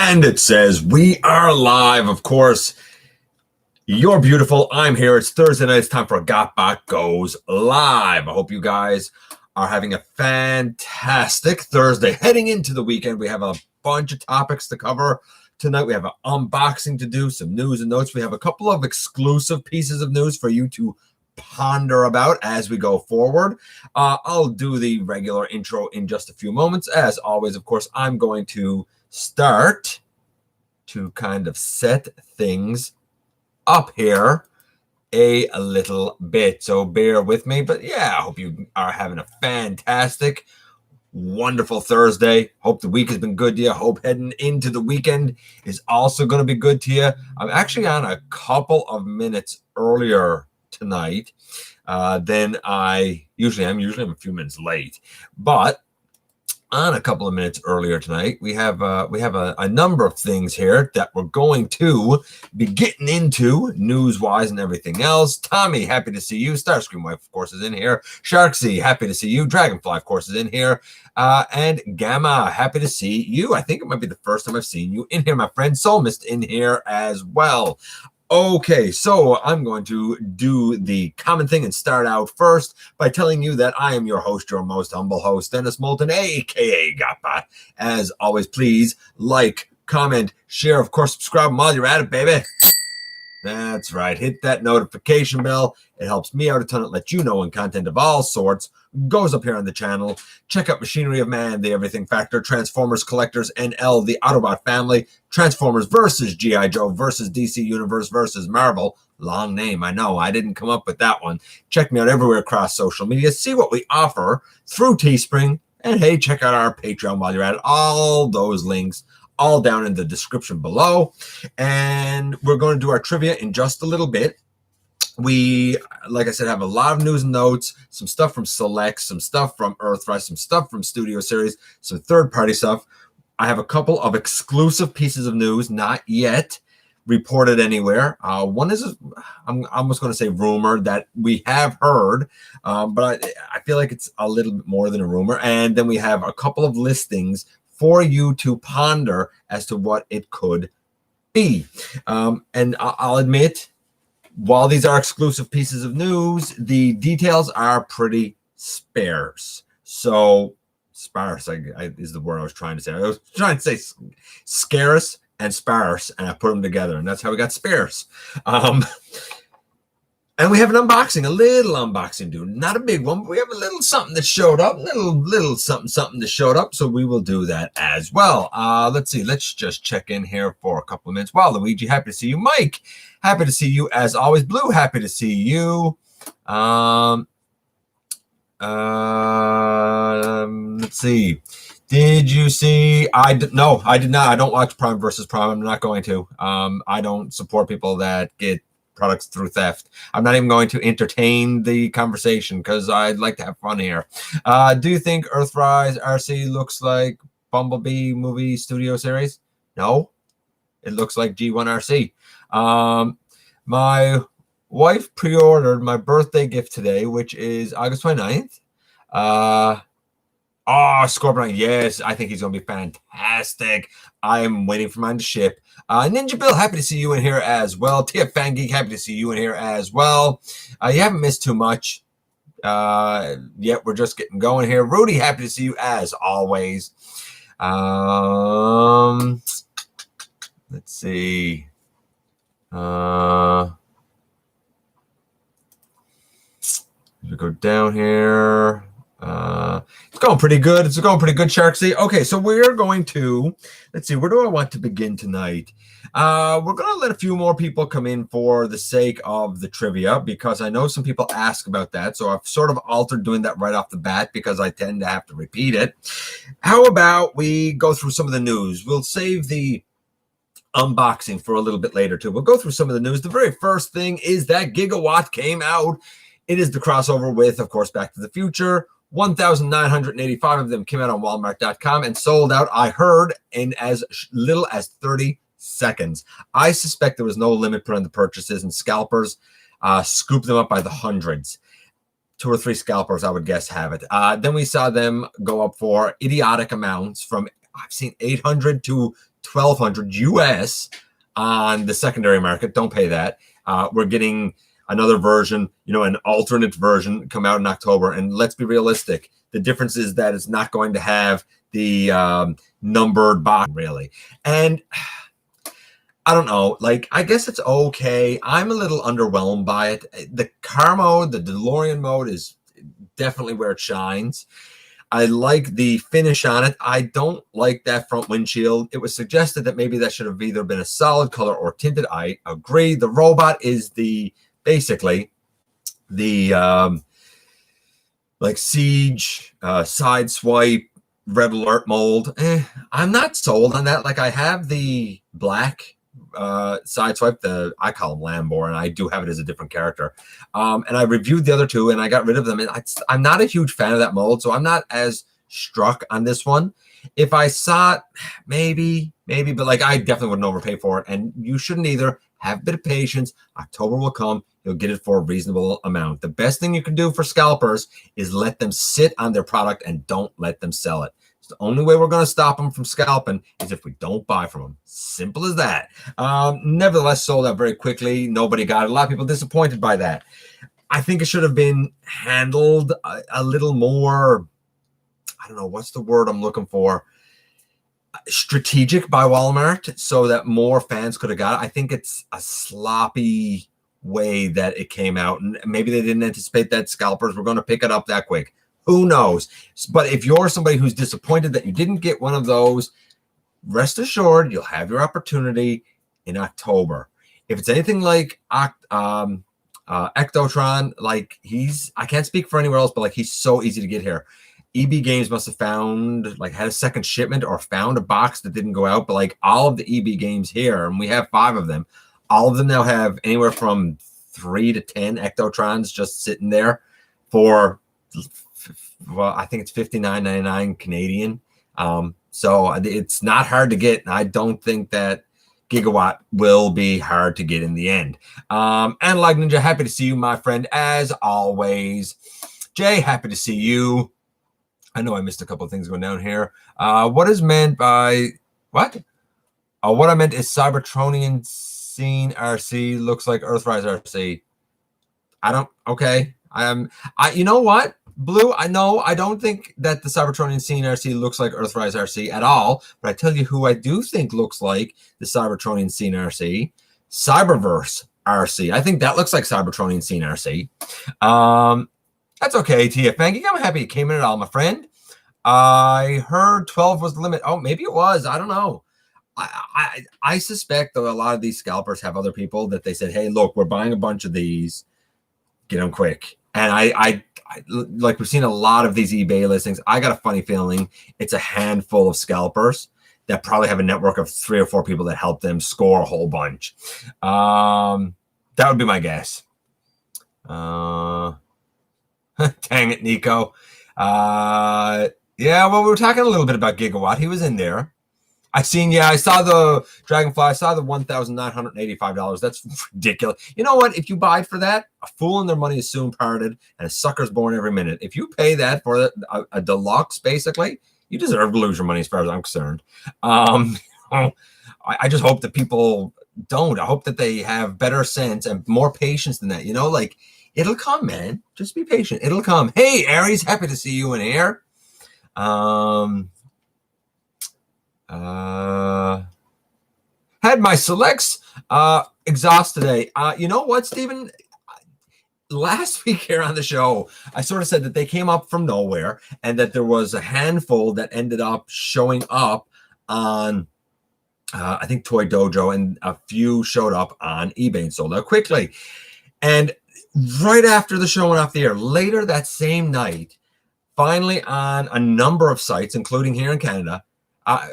And it says, we are live, of course. You're beautiful. I'm here. It's Thursday night. It's time for GotBot Goes live. I hope you guys are having a fantastic Thursday. Heading into the weekend, we have a bunch of topics to cover tonight. We have an unboxing to do, some news and notes. We have a couple of exclusive pieces of news for you to ponder about as we go forward. I'll do the regular intro in just a few moments. As always, of course, I'm going to start to kind of set things up here a little bit, so bear with me. But yeah, I hope you are having a fantastic, wonderful Thursday. Hope the week has been good to you. Hope heading into the weekend is also going to be good to you. I'm actually on a couple of minutes earlier tonight than I usually am. Usually I'm a few minutes late, but on a couple of minutes earlier tonight, we have a number of things here that we're going to be getting into news-wise and everything else. Tommy, happy to see you. Starscream Wife, of course, is in here. Sharksy, happy to see you. Dragonfly, of course, is in here. And Gamma, happy to see you. I think it might be the first time I've seen you in here, my friend. Soul Mist in here as well. Okay, so I'm going to do the common thing and start out first by telling you that I am your host, your most humble host, Dennis Moulton, a.k.a. GotBot. As always, please like, comment, share, of course, subscribe while you're at it, baby. That's right. Hit that notification bell. It helps me out a ton. It lets you know when content of all sorts goes up here on the channel. Check out Machinery of Man, The Everything Factor, Transformers Collectors, NL, The Autobot Family, Transformers versus G.I. Joe versus DC Universe versus Marvel. Long name, I know. I didn't come up with that one. Check me out everywhere across social media. See what we offer through Teespring. And hey, check out our Patreon while you're at it. All those links all down in the description below. And we're going to do our trivia in just a little bit. We, like I said, have a lot of news and notes, some stuff from Select, some stuff from Earthrise, some stuff from Studio Series, some third-party stuff. I have a couple of exclusive pieces of news, not yet reported anywhere. One is, I'm almost going to say rumor that we have heard, but I feel like it's a little bit more than a rumor. And then we have a couple of listings for you to ponder as to what it could be. And I'll admit, while these are exclusive pieces of news, the details are pretty sparse. So sparse is the word I was trying to say. I was trying to say scarce and sparse, and I put them together, and that's how we got sparse. And we have an unboxing, a little unboxing, dude. Not a big one, but we have a little something that showed up, little something that showed up. So we will do that as well. Let's see. Let's just check in here for a couple of minutes. Wow, Luigi, happy to see you. Mike, happy to see you as always. Blue, happy to see you. Let's see. Did you see? No, I did not. I don't watch Prime versus Prime. I'm not going to. I don't support people that get products through theft. I'm not even going to entertain the conversation because I'd like to have fun here. Do you think Earthrise RC looks like Bumblebee movie studio series? No, it looks like G1 RC. My wife pre-ordered my birthday gift today, which is August 29th. Scorpion, yes, I think he's going to be fantastic. I am waiting for mine to ship. Ninja Bill, happy to see you in here as well. TF Fan Geek, happy to see you in here as well. You haven't missed too much yet. We're just getting going here. Rudy, happy to see you as always. Let's see. We go down here. It's going pretty good. It's going pretty good, Sharksy. Okay, so we're going to, let's see, where do I want to begin tonight? We're going to let a few more people come in for the sake of the trivia because I know some people ask about that. So I've sort of altered doing that right off the bat because I tend to have to repeat it. How about we go through some of the news? We'll save the unboxing for a little bit later too. We'll go through some of the news. The very first thing is that Gigawatt came out. It is the crossover with, of course, Back to the Future. 1,985 of them came out on Walmart.com and sold out, I heard, in as little as 30 seconds. I suspect there was no limit put on the purchases, and scalpers scooped them up by the hundreds. 2 or 3 scalpers, I would guess, have it. Then we saw them go up for idiotic amounts from, I've seen 800 to $1,200 US on the secondary market. Don't pay that. We're getting another version, an alternate version come out in October. And let's be realistic. The difference is that it's not going to have the numbered box, really. And I don't know, I guess it's okay. I'm a little underwhelmed by it. The car mode, the DeLorean mode is definitely where it shines. I like the finish on it. I don't like that front windshield. It was suggested that maybe that should have either been a solid color or tinted. I agree. The robot is basically the Siege, side swipe, red alert mold. I'm not sold on that. I have the black side swipe, I call him Lambor, and I do have it as a different character. And I reviewed the other two and I got rid of them. And I'm not a huge fan of that mold, so I'm not as struck on this one. If I saw it, maybe, but I definitely wouldn't overpay for it. And you shouldn't either. Have a bit of patience. October will come. You'll get it for a reasonable amount. The best thing you can do for scalpers is let them sit on their product and don't let them sell it. The only way we're going to stop them from scalping is if we don't buy from them. Simple as that. Nevertheless, sold out very quickly. Nobody got it. A lot of people disappointed by that. I think it should have been handled a little more, I don't know, what's the word I'm looking for? Strategic by Walmart so that more fans could have got it. I think it's a sloppy way that it came out. And maybe they didn't anticipate that scalpers were going to pick it up that quick. Who knows? But if you're somebody who's disappointed that you didn't get one of those, rest assured you'll have your opportunity in October. If it's anything like Ectotron, I can't speak for anywhere else, but he's so easy to get here. EB Games must have found, had a second shipment or found a box that didn't go out. But all of the EB Games here, and we have 5 of them, all of them now have anywhere from 3 to 10 Ectotrons just sitting there for, well, I think it's $59.99 Canadian. So it's not hard to get. I don't think that Gigawatt will be hard to get in the end. And Ninja, happy to see you, my friend, as always. Jay, happy to see you. I know I missed a couple of things going down here. What is meant by what? What I meant is Cybertronian Scene RC looks like Earthrise RC. Okay. You know what? Blue, I don't think that the Cybertronian Scene RC looks like Earthrise RC at all, but I tell you who I do think looks like the Cybertronian Scene RC, Cyberverse RC. I think that looks like Cybertronian Scene RC. That's okay, TF Banking. I'm happy it came in at all, my friend. I heard 12 was the limit. Oh, maybe it was. I don't know. I suspect that a lot of these scalpers have other people that they said, hey, look, we're buying a bunch of these. Get them quick. And I we've seen a lot of these eBay listings. I got a funny feeling it's a handful of scalpers that probably have a network of 3 or 4 people that help them score a whole bunch. That would be my guess. Dang it, Nico. Yeah, well, we were talking a little bit about Gigawatt. He was in there. I saw the Dragonfly. I saw the $1,985. That's ridiculous. You know what? If you buy for that, a fool and their money is soon parted, and a sucker's born every minute. If you pay that for a deluxe, basically, you deserve to lose your money as far as I'm concerned. I just hope that people don't. I hope that they have better sense and more patience than that. It'll come, man. Just be patient. It'll come. Hey, Aries, happy to see you in here. Had my selects exhaust today. You know what, Stephen? Last week here on the show, I sort of said that they came up from nowhere and that there was a handful that ended up showing up on, I think, Toy Dojo, and a few showed up on eBay and sold out quickly. And right after the show went off the air, later that same night, finally on a number of sites, including here in Canada, not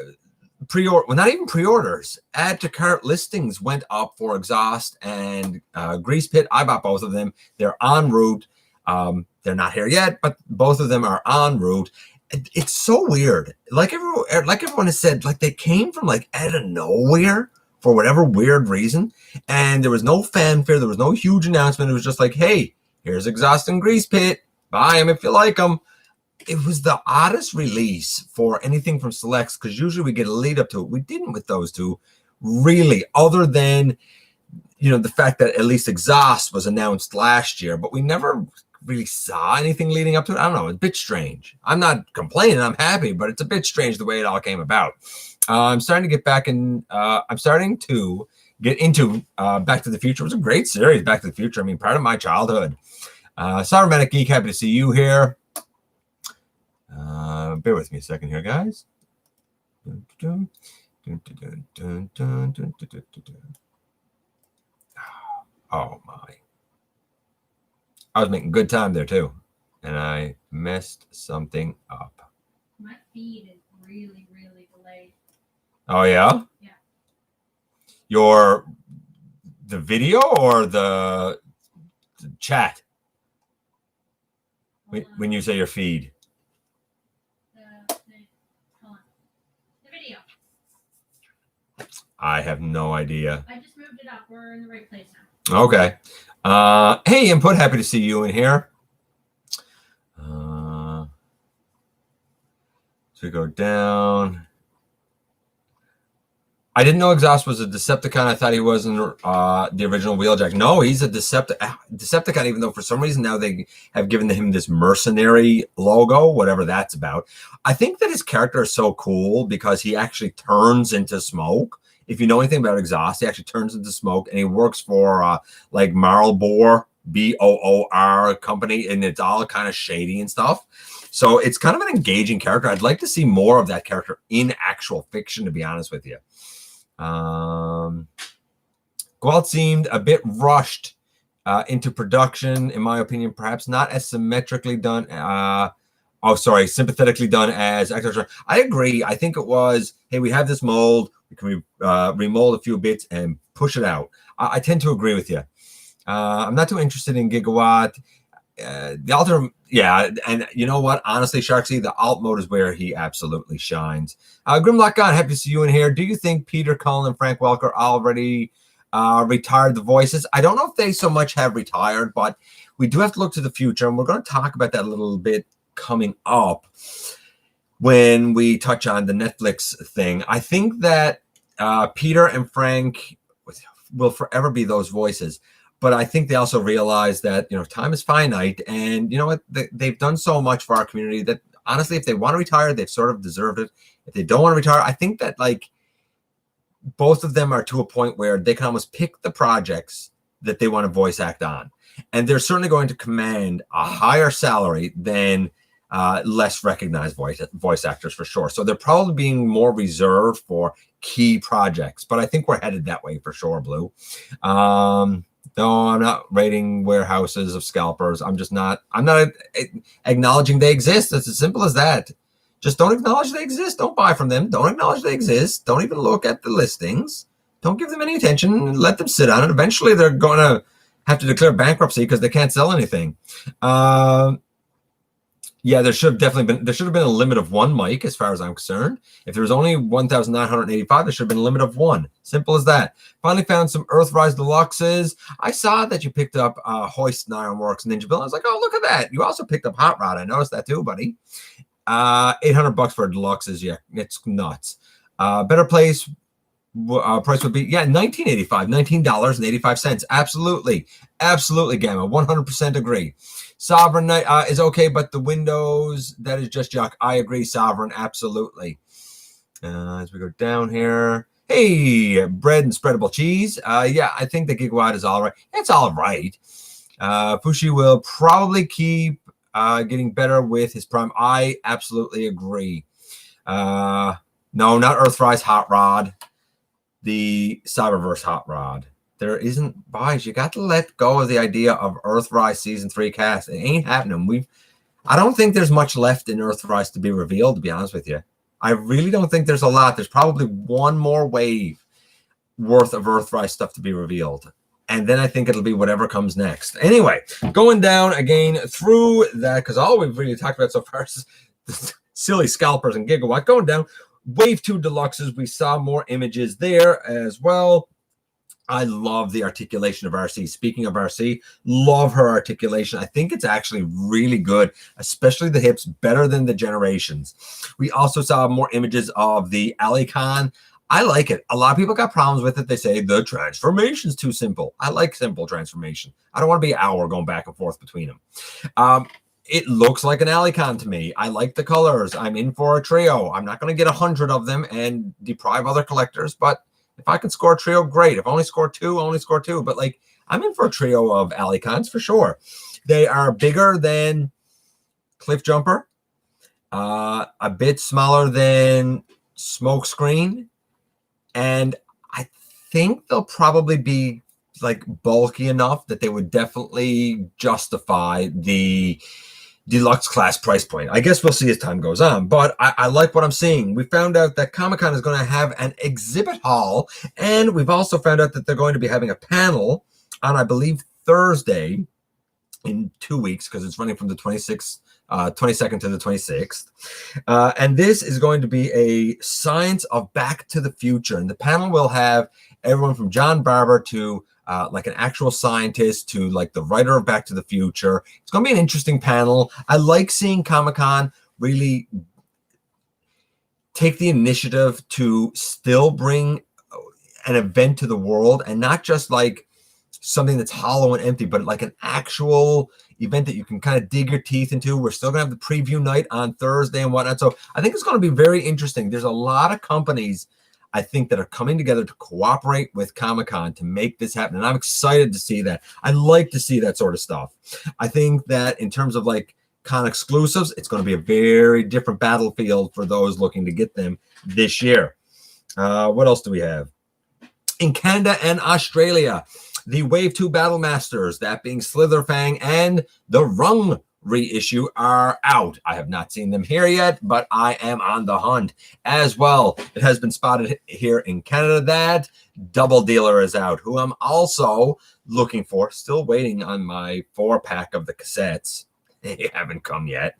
even pre-orders, add to cart listings went up for exhaust and grease pit. I bought both of them. They're en route. They're not here yet, but both of them are en route. It's so weird. Like everyone has said, they came from out of nowhere for whatever weird reason, and there was no fanfare. There was no huge announcement. It was just hey, here's exhaust and grease pit. Buy them if you like them. it was the oddest release for anything from Selects, because usually we get a lead up to it. We didn't with those two, really, other than, you know, the fact that at least Exhaust was announced last year, but we never really saw anything leading up to it. I don't know. It's a bit strange. I'm not complaining. I'm happy, but it's a bit strange the way it all came about. I'm starting to get back in. I'm starting to get into Back to the Future. It was a great series, Back to the Future. I mean, part of my childhood. Cybernetic Geek, happy to see you here. Bear with me a second here, guys. Oh my. I was making good time there too, and I messed something up. My feed is really, really delayed. Oh yeah? Yeah. The video or the chat? When you say your feed? The video. I have no idea. I just moved it up. We're in the right place now. Okay. Hey, Input, happy to see you in here. So we go down. I didn't know Exhaust was a Decepticon. I thought he was in the original Wheeljack. No, he's a Decepticon, even though for some reason now they have given him this mercenary logo, whatever that's about. I think that his character is so cool because he actually turns into smoke. If you know anything about Exhaust, he actually turns into smoke, and he works for like Marlboro, Boor company, and it's all kind of shady and stuff. So it's kind of an engaging character. I'd like to see more of that character in actual fiction, to be honest with you. Gwalt seemed a bit rushed into production, in my opinion, perhaps not as symmetrically done. Sympathetically done as Extra. I agree. I think it was, hey, we have this mold. We can remold a few bits and push it out. I tend to agree with you. I'm not too interested in Gigawatt. The alter, yeah, and you know what? Honestly, Sharksy, the alt mode is where he absolutely shines. Grimlock God, happy to see you in here. Do you think Peter Cullen and Frank Welker already retired the voices? I don't know if they so much have retired, but we do have to look to the future, and we're going to talk about that a little bit coming up when we touch on the Netflix thing. I think that Peter and Frank will forever be those voices. But I think they also realize that, you know, time is finite, and you know what? They've done so much for our community that honestly, if they want to retire, they've sort of deserved it. If they don't want to retire, I think that like both of them are to a point where they can almost pick the projects that they want to voice act on. And they're certainly going to command a higher salary than less recognized voice actors for sure. So they're probably being more reserved for key projects, but I think we're headed that way for sure, Blue. No, I'm not raiding warehouses of scalpers. I'm not acknowledging they exist. It's as simple as that. Just don't acknowledge they exist. Don't buy from them. Don't acknowledge they exist. Don't even look at the listings. Don't give them any attention. Let them sit on it. Eventually, they're going to have to declare bankruptcy because they can't sell anything. Yeah, there should have been a limit of one mic, as far as I'm concerned. If there was only 1,985, there should have been a limit of one. Simple as that. Finally found some Earthrise Deluxes. I saw that you picked up Hoist and Ironworks Ninja Bill. I was like, oh, look at that. You also picked up Hot Rod. I noticed that too, buddy. $800 for Deluxes. Yeah, it's nuts. Better place. Price would be, yeah, $19.85. Absolutely, Gamma. 100% agree. Sovereign is okay, but the Windows, that is just yuck. I agree, Sovereign, absolutely. As we go down here, hey, bread and spreadable cheese. Yeah, I think the Gigawatt is all right. It's all right. Fushi will probably keep getting better with his prime. I absolutely agree. No, not Earthrise Hot Rod. The Cyberverse Hot Rod. There isn't buys. You got to let go of the idea of Earthrise Season 3 cast. It ain't happening. I don't think there's much left in Earthrise to be revealed, to be honest with you. I really don't think there's a lot. There's probably one more wave worth of Earthrise stuff to be revealed. And then I think it'll be whatever comes next. Anyway, going down again through that, because all we've really talked about so far is silly scalpers and Gigawatt. Going down, Wave 2 Deluxes, we saw more images there as well. I love the articulation of RC. Speaking of RC, love her articulation. I think it's actually really good, especially the hips, better than the Generations. We also saw more images of the Alicon. I like it. A lot of people got problems with it. They say the transformation's too simple. I like simple transformation. I don't want to be an hour going back and forth between them. It looks like an Alicon to me. I like the colors. I'm in for a trio. I'm not going to get 100 of them and deprive other collectors, but if I can score a trio, great. If I only score two, I only score two. But like, I'm in for a trio of Alicons for sure. They are bigger than Cliff Jumper, a bit smaller than Smokescreen, and I think they'll probably be like bulky enough that they would definitely justify the Deluxe class price point. I guess we'll see as time goes on, but I like what I'm seeing. We found out that Comic-Con is going to have an exhibit hall, and we've also found out that they're going to be having a panel on, I believe, Thursday in 2 weeks, because it's running from the 22nd to the 26th. And this is going to be a science of Back to the Future. And the panel will have everyone from John Barber to like an actual scientist to like the writer of Back to the Future. It's going to be an interesting panel. I like seeing Comic-Con really take the initiative to still bring an event to the world, and not just like something that's hollow and empty, but like an actual event that you can kind of dig your teeth into. We're still going to have the preview night on Thursday and whatnot. So I think it's going to be very interesting. There's a lot of companies, I think, that are coming together to cooperate with Comic-Con to make this happen. And I'm excited to see that. I like to see that sort of stuff. I think that in terms of like con exclusives, it's going to be a very different battlefield for those looking to get them this year. What else do we have? In Canada and Australia, the Wave 2 Battle Masters, that being Slitherfang and the Rung reissue, are out. I have not seen them here yet, but I am on the hunt as well. It has been spotted here in Canada that Double Dealer is out, who I'm also looking for. Still waiting on my 4-pack of the cassettes. They haven't come yet.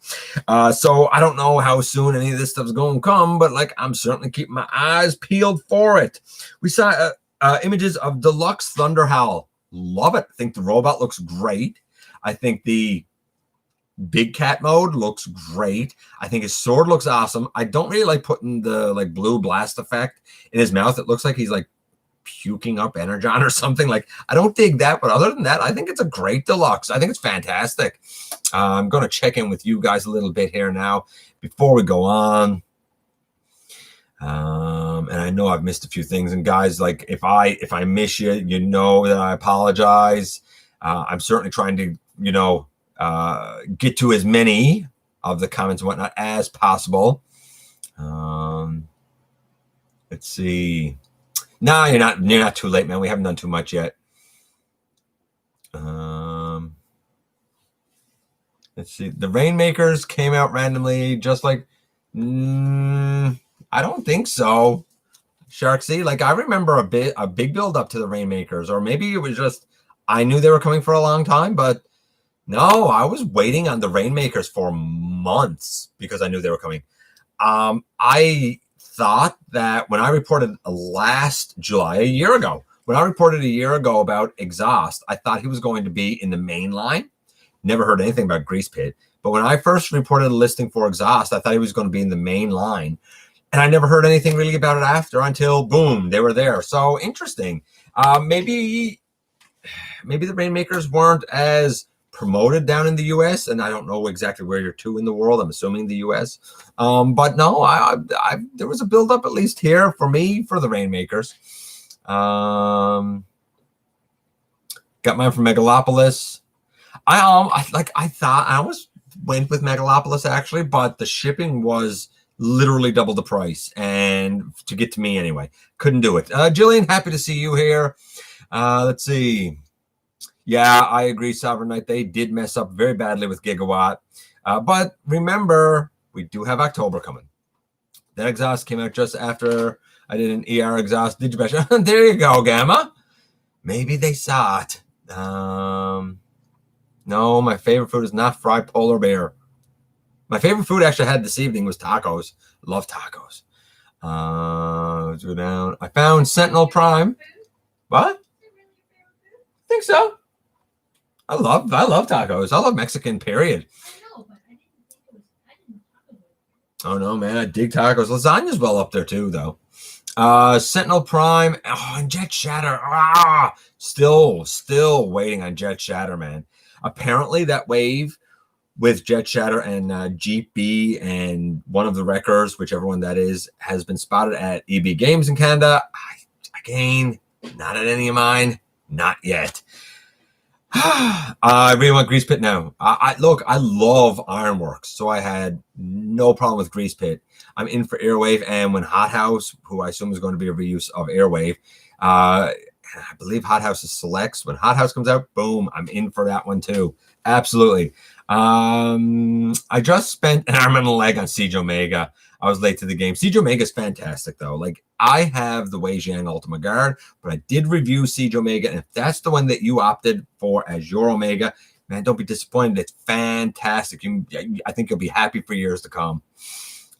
So I don't know how soon any of this stuff's going to come, but like, I'm certainly keeping my eyes peeled for it. We saw images of Deluxe Thunder Howl. Love it. I think the robot looks great. I think the Big Cat mode looks great. I think his sword looks awesome. I don't really like putting the like blue blast effect in his mouth. It looks like he's like puking up energon or something. Like, I don't dig that, but other than that, I think it's a great Deluxe. I think it's fantastic. I'm going to check in with you guys a little bit here now before we go on. And I know I've missed a few things, and guys, like, if I miss you, you know that I apologize. I'm certainly trying to, you know, get to as many of the comments and whatnot as possible. Let's see. No, you're not too late, man. We haven't done too much yet. Let's see. The Rainmakers came out randomly, just like, I don't think so. Sharksy, like, I remember a big build up to the Rainmakers, or maybe it was just I knew they were coming for a long time, but no, I was waiting on the Rainmakers for months because I knew they were coming. I thought that when I reported last July, a year ago, about Exhaust, I thought he was going to be in the main line. Never heard anything about Grease Pit. But when I first reported a listing for Exhaust, I thought he was going to be in the main line. And I never heard anything really about it after, until boom, they were there. So interesting. Maybe the Rainmakers weren't as promoted down in the US, and I don't know exactly where you're to in the world. I'm assuming the US. But no, there was a build-up at least here for me for the Rainmakers. Got mine from Megalopolis. I almost went with Megalopolis actually, but the shipping was literally double the price, and to get to me anyway, couldn't do it. Jillian, happy to see you here. Let's see. Yeah, I agree, Sovereign Knight. They did mess up very badly with Gigawatt. But remember, we do have October coming. That Exhaust came out just after I did an ER Exhaust Digibash. There you go, Gamma. Maybe they saw it. No, my favorite food is not fried polar bear. My favorite food actually I had this evening was tacos. Love tacos. Let's go down. I found Sentinel Prime. What? think so. I love tacos. I love Mexican, period. I know, but I didn't think it was. I didn't talk about it. Oh no, man, I dig tacos. Lasagna's well up there too, though. Sentinel Prime. Oh, and Jet Shatter. Still waiting on Jet Shatter, man. Apparently that wave with Jet Shatter and Jeep B and one of the Wreckers, whichever one that is, has been spotted at EB Games in Canada. Again, not at any of mine. Not yet. I really want Grease Pit now. Look, I love Ironworks, so I had no problem with Grease Pit. I'm in for Airwave, and when Hot House, who I assume is going to be a reuse of Airwave, I believe Hot House is selects. When Hot House comes out, boom, I'm in for that one too. Absolutely. I just spent an arm and a leg on Siege Omega. I was late to the game. Siege Omega is fantastic, though. Like, I have the Wei Jiang Ultima Guard, but I did review Siege Omega, and if that's the one that you opted for as your Omega, man, don't be disappointed. It's fantastic. I think you'll be happy for years to come.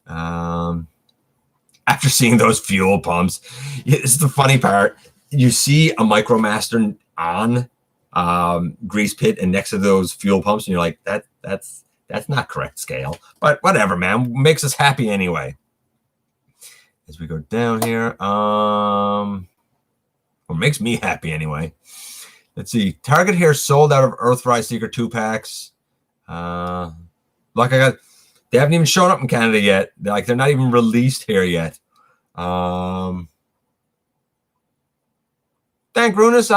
After seeing those fuel pumps, it's the funny part. You see a Micromaster on Grease Pit and next to those fuel pumps, and you're like, that's not correct scale, but whatever, man, makes us happy anyway. As we go down here, or makes me happy anyway. Let's see. Target here sold out of Earthrise Secret 2-packs. They haven't even shown up in Canada yet. They're not even released here yet. Thank Runus.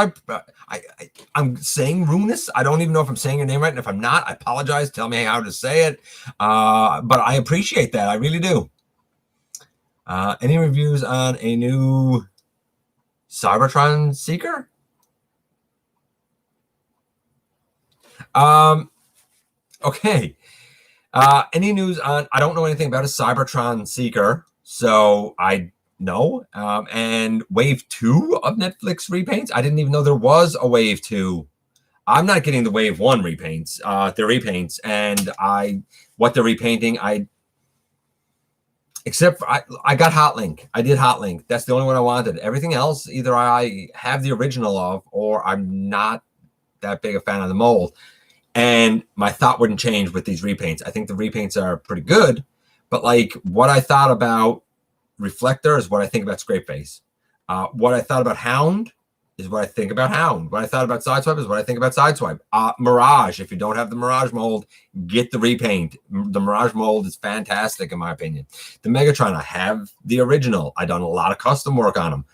I'm saying Runus. I don't even know if I'm saying your name right. And if I'm not, I apologize. Tell me how to say it. But I appreciate that. I really do. Any reviews on a new Cybertron Seeker? Okay. Any news on? I don't know anything about a Cybertron Seeker, so I know. And Wave 2 of Netflix repaints. I didn't even know there was a Wave 2. I'm not getting the Wave 1 repaints. They're repaints, and what they're repainting, except for I got Hotlink. I did Hotlink. That's the only one I wanted. Everything else, either I have the original of, or I'm not that big a fan of the mold. And my thought wouldn't change with these repaints. I think the repaints are pretty good, but like what I thought about Reflector is what I think about Scrapeface. What I thought about Hound is what I think about Hound. What I thought about Sideswipe is what I think about Sideswipe. Mirage, if you don't have the Mirage mold, get the repaint. The Mirage mold is fantastic in my opinion. The Megatron, I have the original. I've done a lot of custom work on them.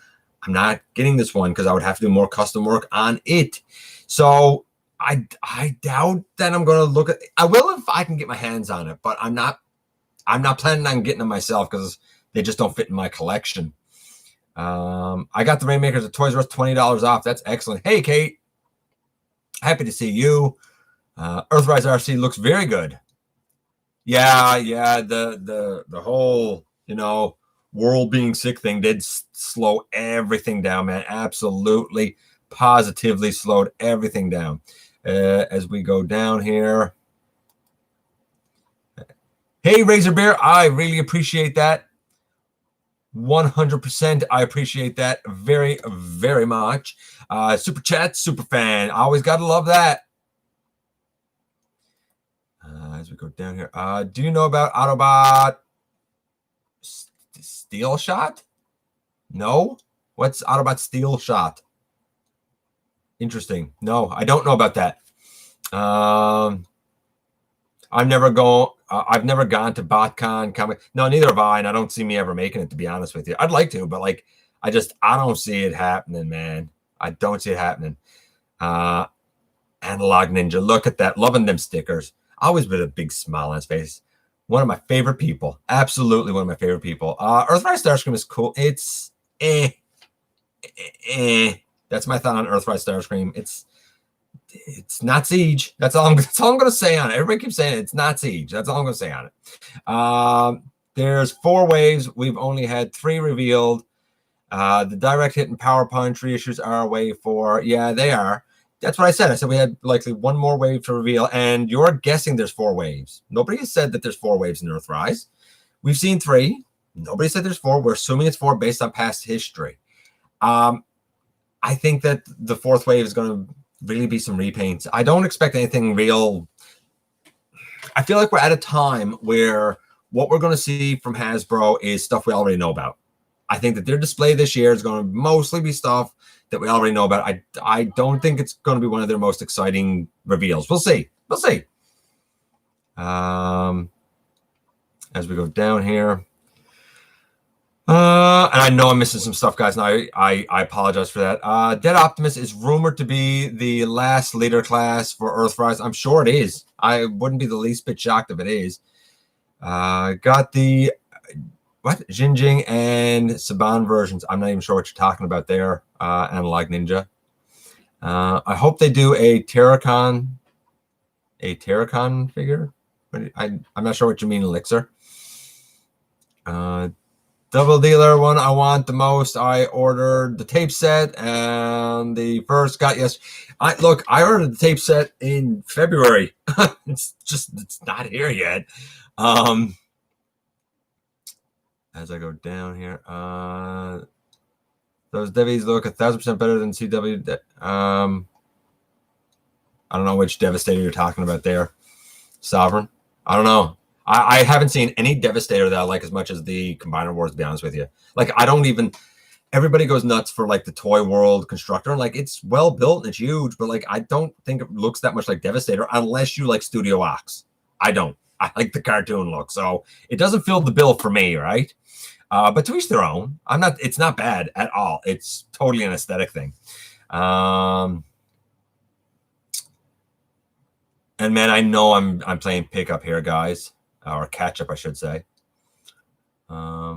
I'm not getting this one because I would have to do more custom work on it. So I doubt that I'm going to look at. I will if I can get my hands on it, but I'm not planning on getting them myself because they just don't fit in my collection. I got the Rainmakers at Toys R Us, $20 off. That's excellent. Hey, Kate. Happy to see you. Earthrise RC looks very good. Yeah. The whole, world being sick thing did slow everything down, man. Absolutely, positively slowed everything down. As we go down here. Hey, Razor Bear, I really appreciate that. 100%. I appreciate that very, very much. Super chat, super fan. Always got to love that. As we go down here. Do you know about Autobot Steel Shot? No? What's Autobot Steel Shot? Interesting. No, I don't know about that. I've never gone to BotCon comic. No, neither have I, and I don't see me ever making it, to be honest with you. I'd like to, but like I don't see it happening, man. I don't see it happening. Analog Ninja, look at that. Loving them stickers. Always been a big smile on his face. One of my favorite people. Absolutely one of my favorite people. Earthrise Starscream is cool. It's That's my thought on Earthrise Starscream. It's not Siege. That's all I'm going to say on it. Everybody keeps saying it's not Siege. That's all I'm going to say on it. There's 4 waves. We've only had 3 revealed. The direct hit and power punch reissues are wave 4. Yeah, they are. That's what I said. I said we had likely 1 more wave to reveal, and you're guessing there's 4 waves. Nobody has said that there's 4 waves in Earthrise. We've seen 3. Nobody said there's 4. We're assuming it's 4 based on past history. I think that the 4th wave is going to really be some repaints. I don't expect anything real. I feel like we're at a time where what we're going to see from Hasbro is stuff we already know about. I think that their display this year is going to mostly be stuff that we already know about. I don't think it's going to be one of their most exciting reveals. We'll see. We'll see. As we go down here. And I know I'm missing some stuff, guys, and I apologize for that. Dead Optimus is rumored to be the last leader class for Earthrise. I'm sure it is. I wouldn't be the least bit shocked if it is. Got the Jinjing and Saban versions. I'm not even sure what you're talking about there. Analog Ninja. I hope they do a Terracon figure. I'm not sure what you mean, Elixir. Double dealer one I want the most. I ordered the tape set and the first got I ordered the tape set in February. it's not here yet. As I go down here, those Devies look 1,000% better than CW. I don't know which Devastator you're talking about there. Sovereign. I don't know. I haven't seen any Devastator that I like as much as the Combiner Wars, to be honest with you. Like, I don't even... Everybody goes nuts for, like, the Toy World Constructor. Like, it's well built and it's huge, but, like, I don't think it looks that much like Devastator unless you like Studio Ox. I don't. I like the cartoon look. So, it doesn't fill the bill for me, right? But to each their own. It's not bad at all. It's totally an aesthetic thing. And, man, I know I'm playing pickup here, guys. Or catch up, I should say. Yeah,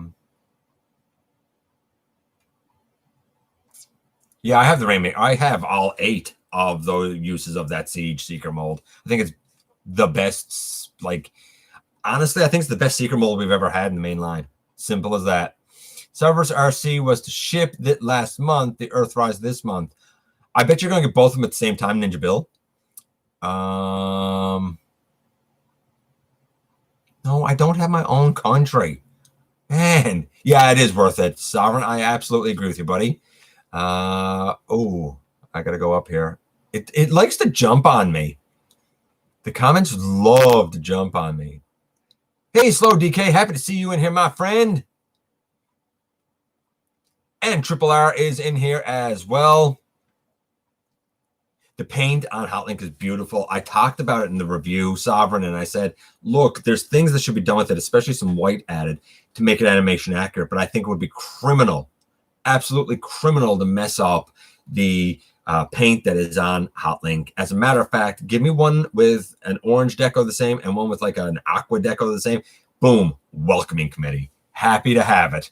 I have the Rainmaker. I have all 8 of those uses of that Siege Seeker mold. I think it's the best. Like, honestly, I think it's the best Seeker mold we've ever had in the main line. Simple as that. Cerberus RC was to ship that last month. The Earthrise this month. I bet you're going to get both of them at the same time, Ninja Bill. No, I don't have my own country. Man, yeah, it is worth it. Sovereign, I absolutely agree with you, buddy. Oh, I got to go up here. It likes to jump on me. The comments love to jump on me. Hey, Slow DK, happy to see you in here, my friend. And Triple R is in here as well. The paint on Hotlink is beautiful. I talked about it in the review, Sovereign, and I said, look, there's things that should be done with it, especially some white added to make it animation accurate, but I think it would be criminal, absolutely criminal to mess up the paint that is on Hotlink. As a matter of fact, give me one with an orange deco the same and one with like an aqua deco the same. Boom, welcoming committee. Happy to have it.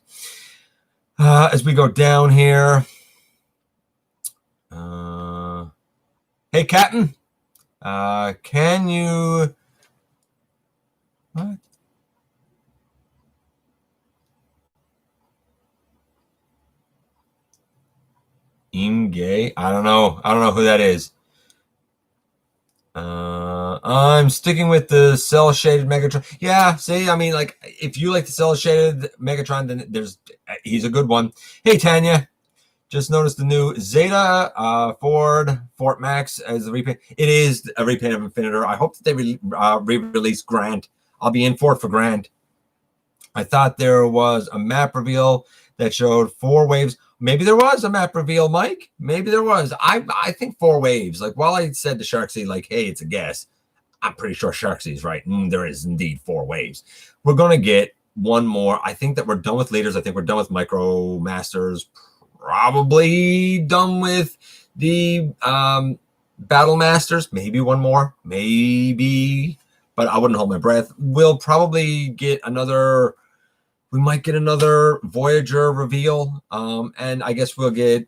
As we go down here, hey, Captain, can you... What? Imgay? I don't know. I don't know who that is. I'm sticking with the cell-shaded Megatron. Yeah, see, I mean, like, if you like the cell-shaded Megatron, then he's a good one. Hey, Tanya. Just noticed the new Zeta Ford Fort Max as a repaint. It is a repaint of Infinitor. I hope that they re-release Grant. I'll be in for it for Grant. I thought there was a map reveal that showed 4 waves. Maybe there was a map reveal, Mike. Maybe there was. I think 4 waves. Like, while I said to Sharksy, like, hey, it's a guess, I'm pretty sure Sharksy is right. There is indeed 4 waves. We're going to get one more. I think that we're done with leaders. I think we're done with Micro Masters. Probably done with the Battle Masters. Maybe one more. Maybe. But I wouldn't hold my breath. We'll probably get another... We might get another Voyager reveal. And I guess we'll get...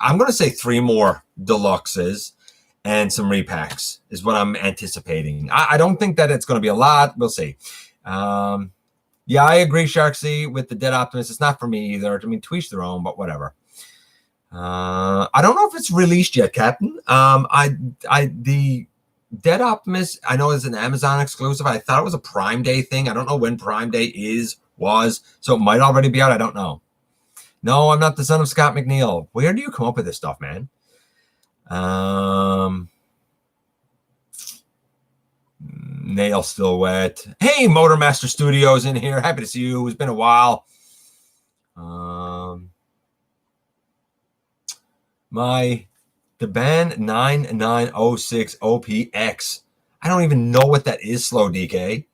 I'm going to say 3 more Deluxes and some repacks is what I'm anticipating. I don't think that it's going to be a lot. We'll see. Yeah, I agree, Sharksy, with the Dead Optimus. It's not for me either. I mean, to each their own, but whatever. I don't know if it's released yet, Captain. The Dead Optimus, I know is an Amazon exclusive. I thought it was a Prime Day thing. I don't know when Prime Day was, so it might already be out. I don't know. No, I'm not the son of Scott McNeil. Where do you come up with this stuff, man? Nail still wet. Hey, Motormaster Studios in here. Happy to see you. It's been a while. The band 9906 OPX. I don't even know what that is, Slow DK.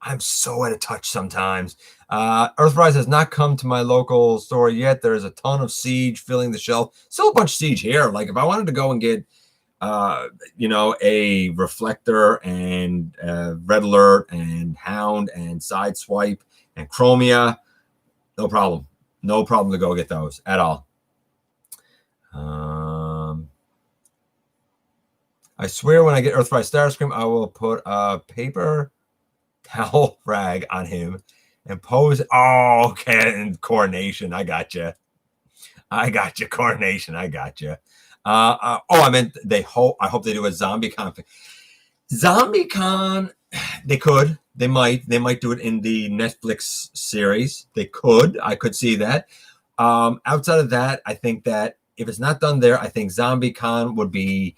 I'm so out of touch sometimes. Earthrise has not come to my local store yet. There's a ton of Siege filling the shelf. Still a bunch of Siege here. Like if I wanted to go and get, a Reflector and Red Alert and Hound and Sideswipe and Chromia, no problem. No problem to go get those at all. I swear when I get Earthrise Starscream, I will put a paper towel rag on him and pose. Oh, okay. And Coronation. I got you. Coronation. I got you. I meant I hope they do a ZombieCon. ZombieCon, they might do it in the Netflix series. I could see that. Outside of that, I think that if it's not done there, I think ZombieCon would be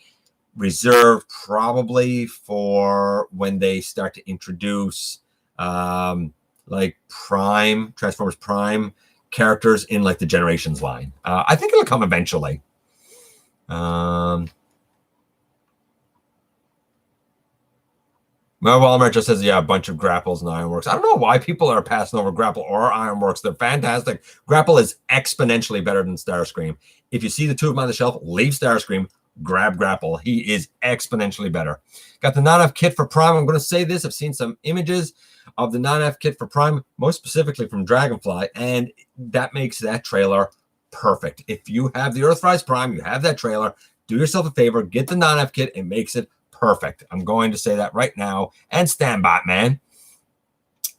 reserved probably for when they start to introduce like Transformers Prime characters in like the Generations line. I think it'll come eventually. Walmart just says, yeah, a bunch of Grapples and Ironworks. I don't know why people are passing over Grapple or Ironworks. They're fantastic. Grapple is exponentially better than Starscream. If you see the two of them on the shelf, leave Starscream, grab Grapple. He is exponentially better. Got the non-F kit for Prime. I'm going to say this. I've seen some images of the non-F kit for Prime, most specifically from Dragonfly, and that makes that trailer perfect. If you have the Earthrise Prime, you have that trailer, do yourself a favor, get the non-F kit. It makes it perfect. I'm going to say that right now. And stand by, man.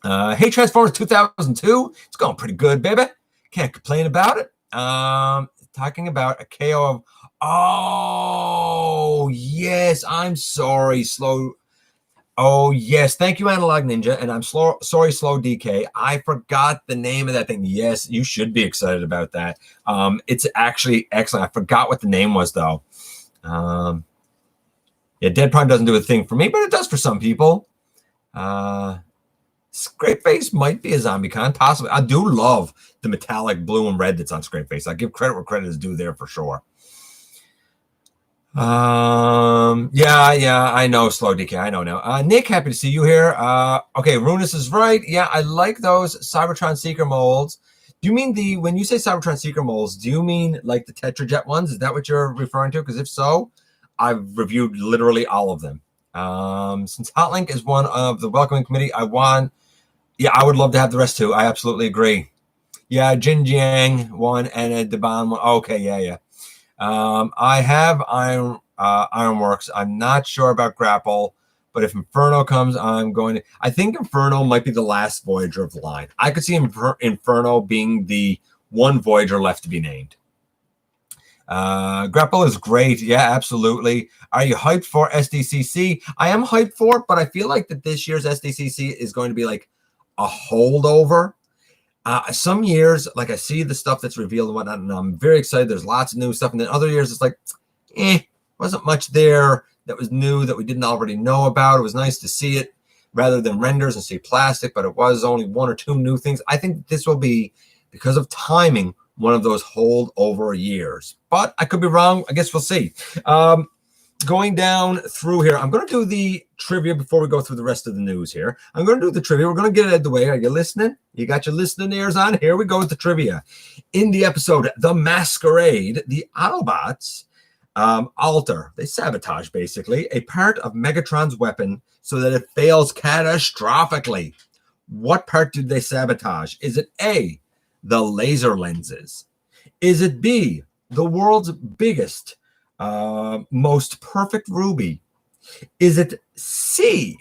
Hey, Transformers 2002. It's going pretty good, baby. Can't complain about it. Talking about a KO of... Oh, yes. I'm sorry, Slow... Oh, yes. Thank you, Analog Ninja. And I'm sorry, Slow DK. I forgot the name of that thing. Yes, you should be excited about that. It's actually excellent. I forgot what the name was, though. Yeah, Dead Prime doesn't do a thing for me, but it does for some people. Scrapeface might be a ZombieCon, possibly. I do love the metallic blue and red that's on Scrapeface. I give credit where credit is due there for sure. Yeah, I know, Slow DK. I know now. Nick, happy to see you here. Okay, Runus is right. Yeah, I like those Cybertron Seeker molds. Do you mean when you say Cybertron Seeker molds, do you mean like the Tetrajet ones? Is that what you're referring to? Because if so, I've reviewed literally all of them. Since Hotlink is one of the welcoming committee, I would love to have the rest too. I absolutely agree. Yeah, Jin Jiang one and a Deban one. Okay, yeah. I have Ironworks. I'm not sure about Grapple, but if Inferno comes, I think Inferno might be the last Voyager of the line. I could see Inferno being the one Voyager left to be named. Grapple is great. Yeah, absolutely. Are you hyped for SDCC? I am hyped for it, but I feel like that this year's SDCC is going to be like a holdover. Some years, like I see the stuff that's revealed and whatnot, and I'm very excited. There's lots of new stuff. And then other years, it's like, wasn't much there that was new that we didn't already know about. It was nice to see it rather than renders and see plastic, but it was only one or two new things. I think this will be, because of timing, one of those holdover years. But I could be wrong. I guess we'll see. Going down through here, I'm going to do the trivia before we go through the rest of the news here. I'm going to do the trivia. We're going to get it out of the way. Are you listening? You got your listening ears on? Here we go with the trivia. In the episode The Masquerade, the Autobots they sabotage, basically, a part of Megatron's weapon so that it fails catastrophically. What part did they sabotage? Is it A, the laser lenses? Is it B, the world's biggest most perfect ruby? Is it C,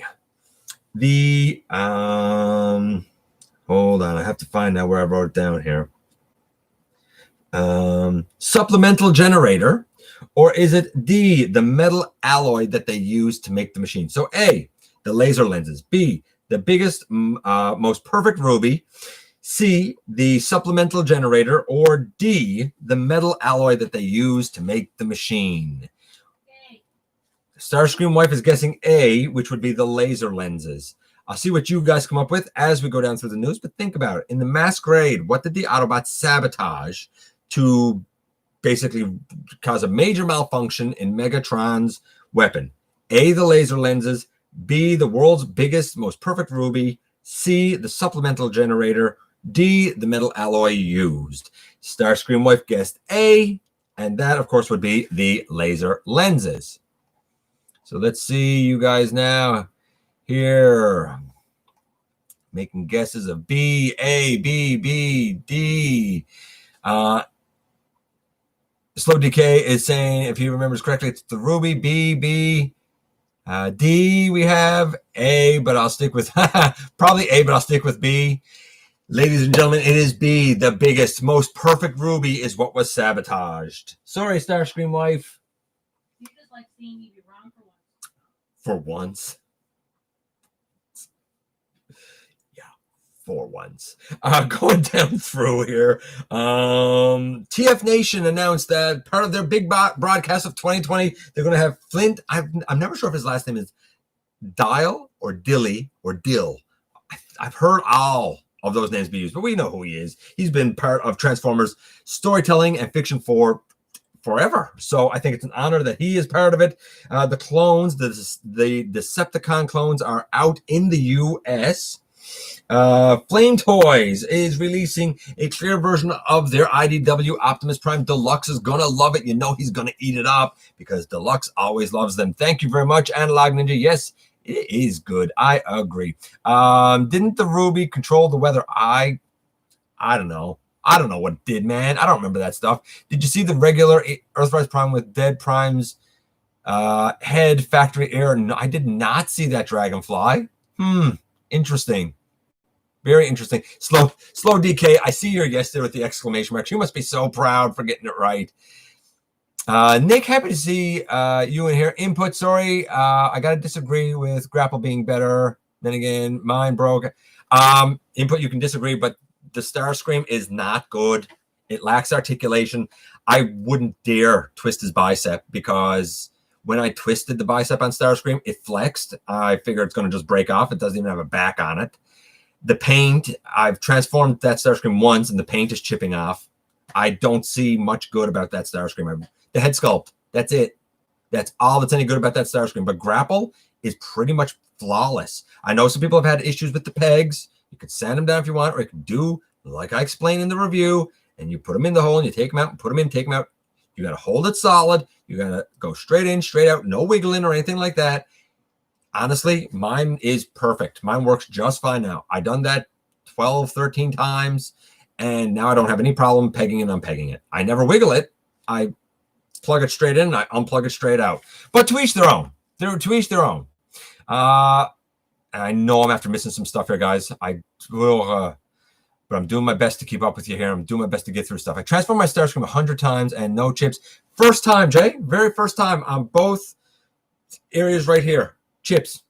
the hold on, I have to find out where I wrote it down here, supplemental generator? Or is it D, the metal alloy that they use to make the machine? So A, the laser lenses. B, the biggest most perfect ruby. C, the supplemental generator, or D, the metal alloy that they use to make the machine. Starscream Wife is guessing A, which would be the laser lenses. I'll see what you guys come up with as we go down through the news, but think about it. In the Masquerade, what did the Autobots sabotage to basically cause a major malfunction in Megatron's weapon? A, the laser lenses. B, the world's biggest, most perfect ruby. C, the supplemental generator. D, the metal alloy used. Starscream Wife guessed A, and that, of course, would be the laser lenses. So let's see you guys now here making guesses of B, A, B, B, D. Slow DK is saying, if he remembers correctly, it's the ruby. B, B. D, we have A, but I'll stick with probably A, but I'll stick with B. Ladies and gentlemen, it is B. The biggest, most perfect ruby is what was sabotaged. Sorry, Starscream Wife. You just like seeing me be wrong For for once. once. Yeah, for once. Going down through here. TF Nation announced that part of their big broadcast of 2020, they're going to have Flint. I'm never sure if his last name is Dial or Dilly or Dill. I've heard all of those names be used, but we know who he is. He's been part of Transformers storytelling and fiction for forever. So I think it's an honor that he is part of it. The clones, the Decepticon clones are out in the US. Flame Toys is releasing a clear version of their IDW Optimus Prime. Deluxe is going to love it. You know he's going to eat it up because Deluxe always loves them. Thank you very much, Analog Ninja. Yes, it is good. I agree. Didn't the Ruby control the weather? I don't know. I don't know what it did, man. I don't remember that stuff. Did you see the regular Earthrise Prime with Dead Prime's head factory air? No, I did not see that Dragonfly. Interesting. Very interesting. Slow DK. I see your yes there with the exclamation marks. You must be so proud for getting it right. Nick, happy to see you in here. Input, sorry. I got to disagree with Grapple being better. Then again, mine broke. Input, you can disagree, but the Starscream is not good. It lacks articulation. I wouldn't dare twist his bicep because when I twisted the bicep on Starscream, it flexed. I figure it's going to just break off. It doesn't even have a back on it. The paint, I've transformed that Starscream once and the paint is chipping off. I don't see much good about that Starscream. The head sculpt, that's it. That's all that's any good about that Starscream. But Grapple is pretty much flawless. I know some people have had issues with the pegs. You can sand them down if you want, or you can do like I explained in the review, and you put them in the hole and you take them out and put them in, take them out. You got to hold it solid. You got to go straight in, straight out, no wiggling or anything like that. Honestly, mine is perfect. Mine works just fine now. I've done that 12, 13 times, and now I don't have any problem pegging and unpegging it. I never wiggle it. I plug it straight in and I unplug it straight out. But to each their own. To each their own. I know I'm after missing some stuff here, guys. I will, but I'm doing my best to keep up with you here. I'm doing my best to get through stuff. I transformed my Starscream 100 times and no chips. First time, Jay. Very first time on both areas right here. Chips.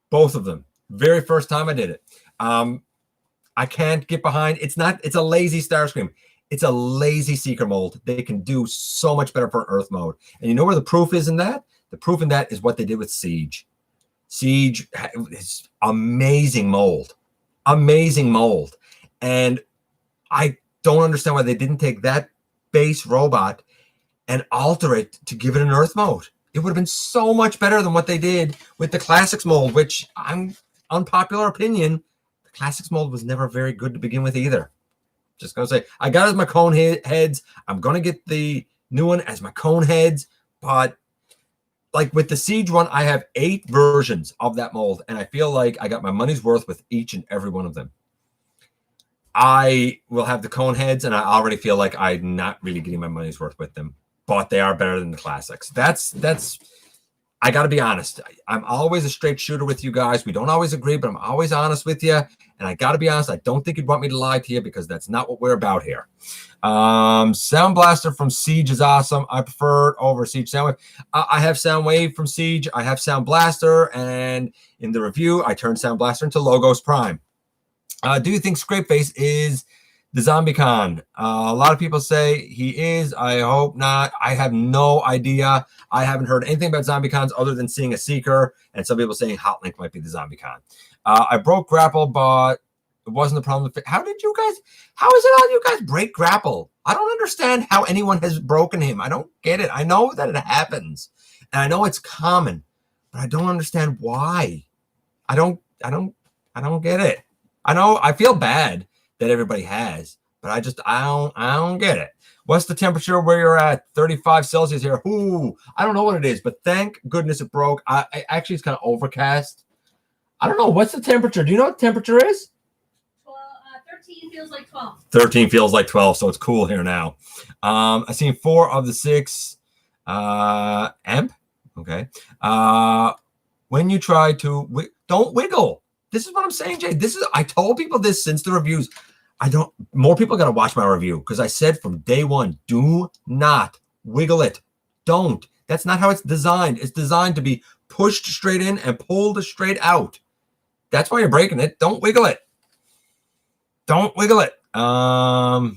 Both of them. Very first time I did it. I can't get behind. It's a lazy Starscream. It's a lazy Seeker mold. They can do so much better for Earth mode. And you know where the proof is in that? The proof in that is what they did with Siege. Siege is amazing mold. Amazing mold. And I don't understand why they didn't take that base robot and alter it to give it an Earth mode. It would have been so much better than what they did with the Classics mold, which I'm unpopular opinion. The Classics mold was never very good to begin with either. Just going to say, I got it as my cone heads. I'm going to get the new one as my cone heads. But like with the Siege one, I have 8 versions of that mold. And I feel like I got my money's worth with each and every one of them. I will have the cone heads, and I already feel like I'm not really getting my money's worth with them. But they are better than the Classics. That's I got to be honest. I'm always a straight shooter with you guys. We don't always agree, but I'm always honest with you. And I got to be honest, I don't think you'd want me to lie to you because that's not what we're about here. Sound Blaster from Siege is awesome. I prefer it over Siege Soundwave. I have Soundwave from Siege. I have Sound Blaster. And in the review, I turned Sound Blaster into Logos Prime. Do you think Scrapeface is The Zombie Con. A lot of people say he is. I hope not. I have no idea. I haven't heard anything about Zombie Cons other than seeing a Seeker and some people saying Hotlink might be the Zombie Con. I broke Grapple, but it wasn't a problem. How is it all you guys break Grapple? I don't understand how anyone has broken him. I don't get it. I know that it happens and I know it's common, but I don't understand why. I don't get it. I know I feel bad that everybody has, but I don't get it. What's the temperature where you're at? 35 Celsius here. Ooh, I don't know what it is, but thank goodness it broke. I actually, it's kind of overcast. I don't know. What's the temperature? Do you know what the temperature is? 13 feels like 12. 13 feels like 12, so it's cool here now. I've seen 4 of the 6 amp. Okay. When you try to, don't wiggle. This is what I'm saying, Jay. I told people this since the reviews. More people got to watch my review because I said from day one, do not wiggle it. Don't. That's not how it's designed. It's designed to be pushed straight in and pulled straight out. That's why you're breaking it. Don't wiggle it. Don't wiggle it. I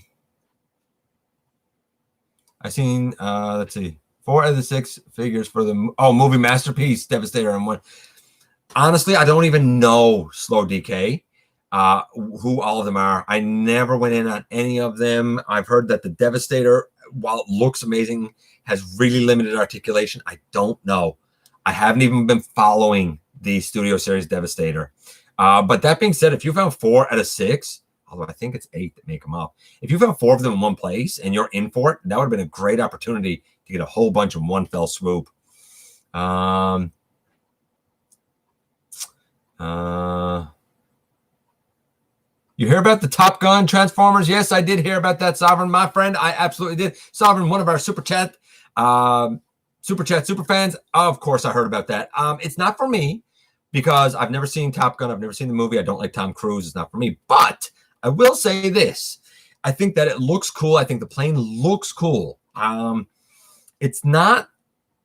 seen, let's see, 4 of the 6 figures for the movie Masterpiece, Devastator, and one. Honestly, I don't even know Slow DK, who all of them are. I never went in on any of them. I've heard that the Devastator, while it looks amazing, has really limited articulation. I don't know. I haven't even been following the Studio Series Devastator. But that being said, if you found 4 out of 6, although I think it's 8 that make them up, if you found 4 of them in one place and you're in for it, that would have been a great opportunity to get a whole bunch in one fell swoop. You hear about the Top Gun Transformers? Yes, I did hear about that, Sovereign, my friend. I absolutely did. Sovereign, one of our super chat super fans. Of course, I heard about that. It's not for me because I've never seen Top Gun. I've never seen the movie. I don't like Tom Cruise. It's not for me. But I will say this: I think that it looks cool. I think the plane looks cool. It's not.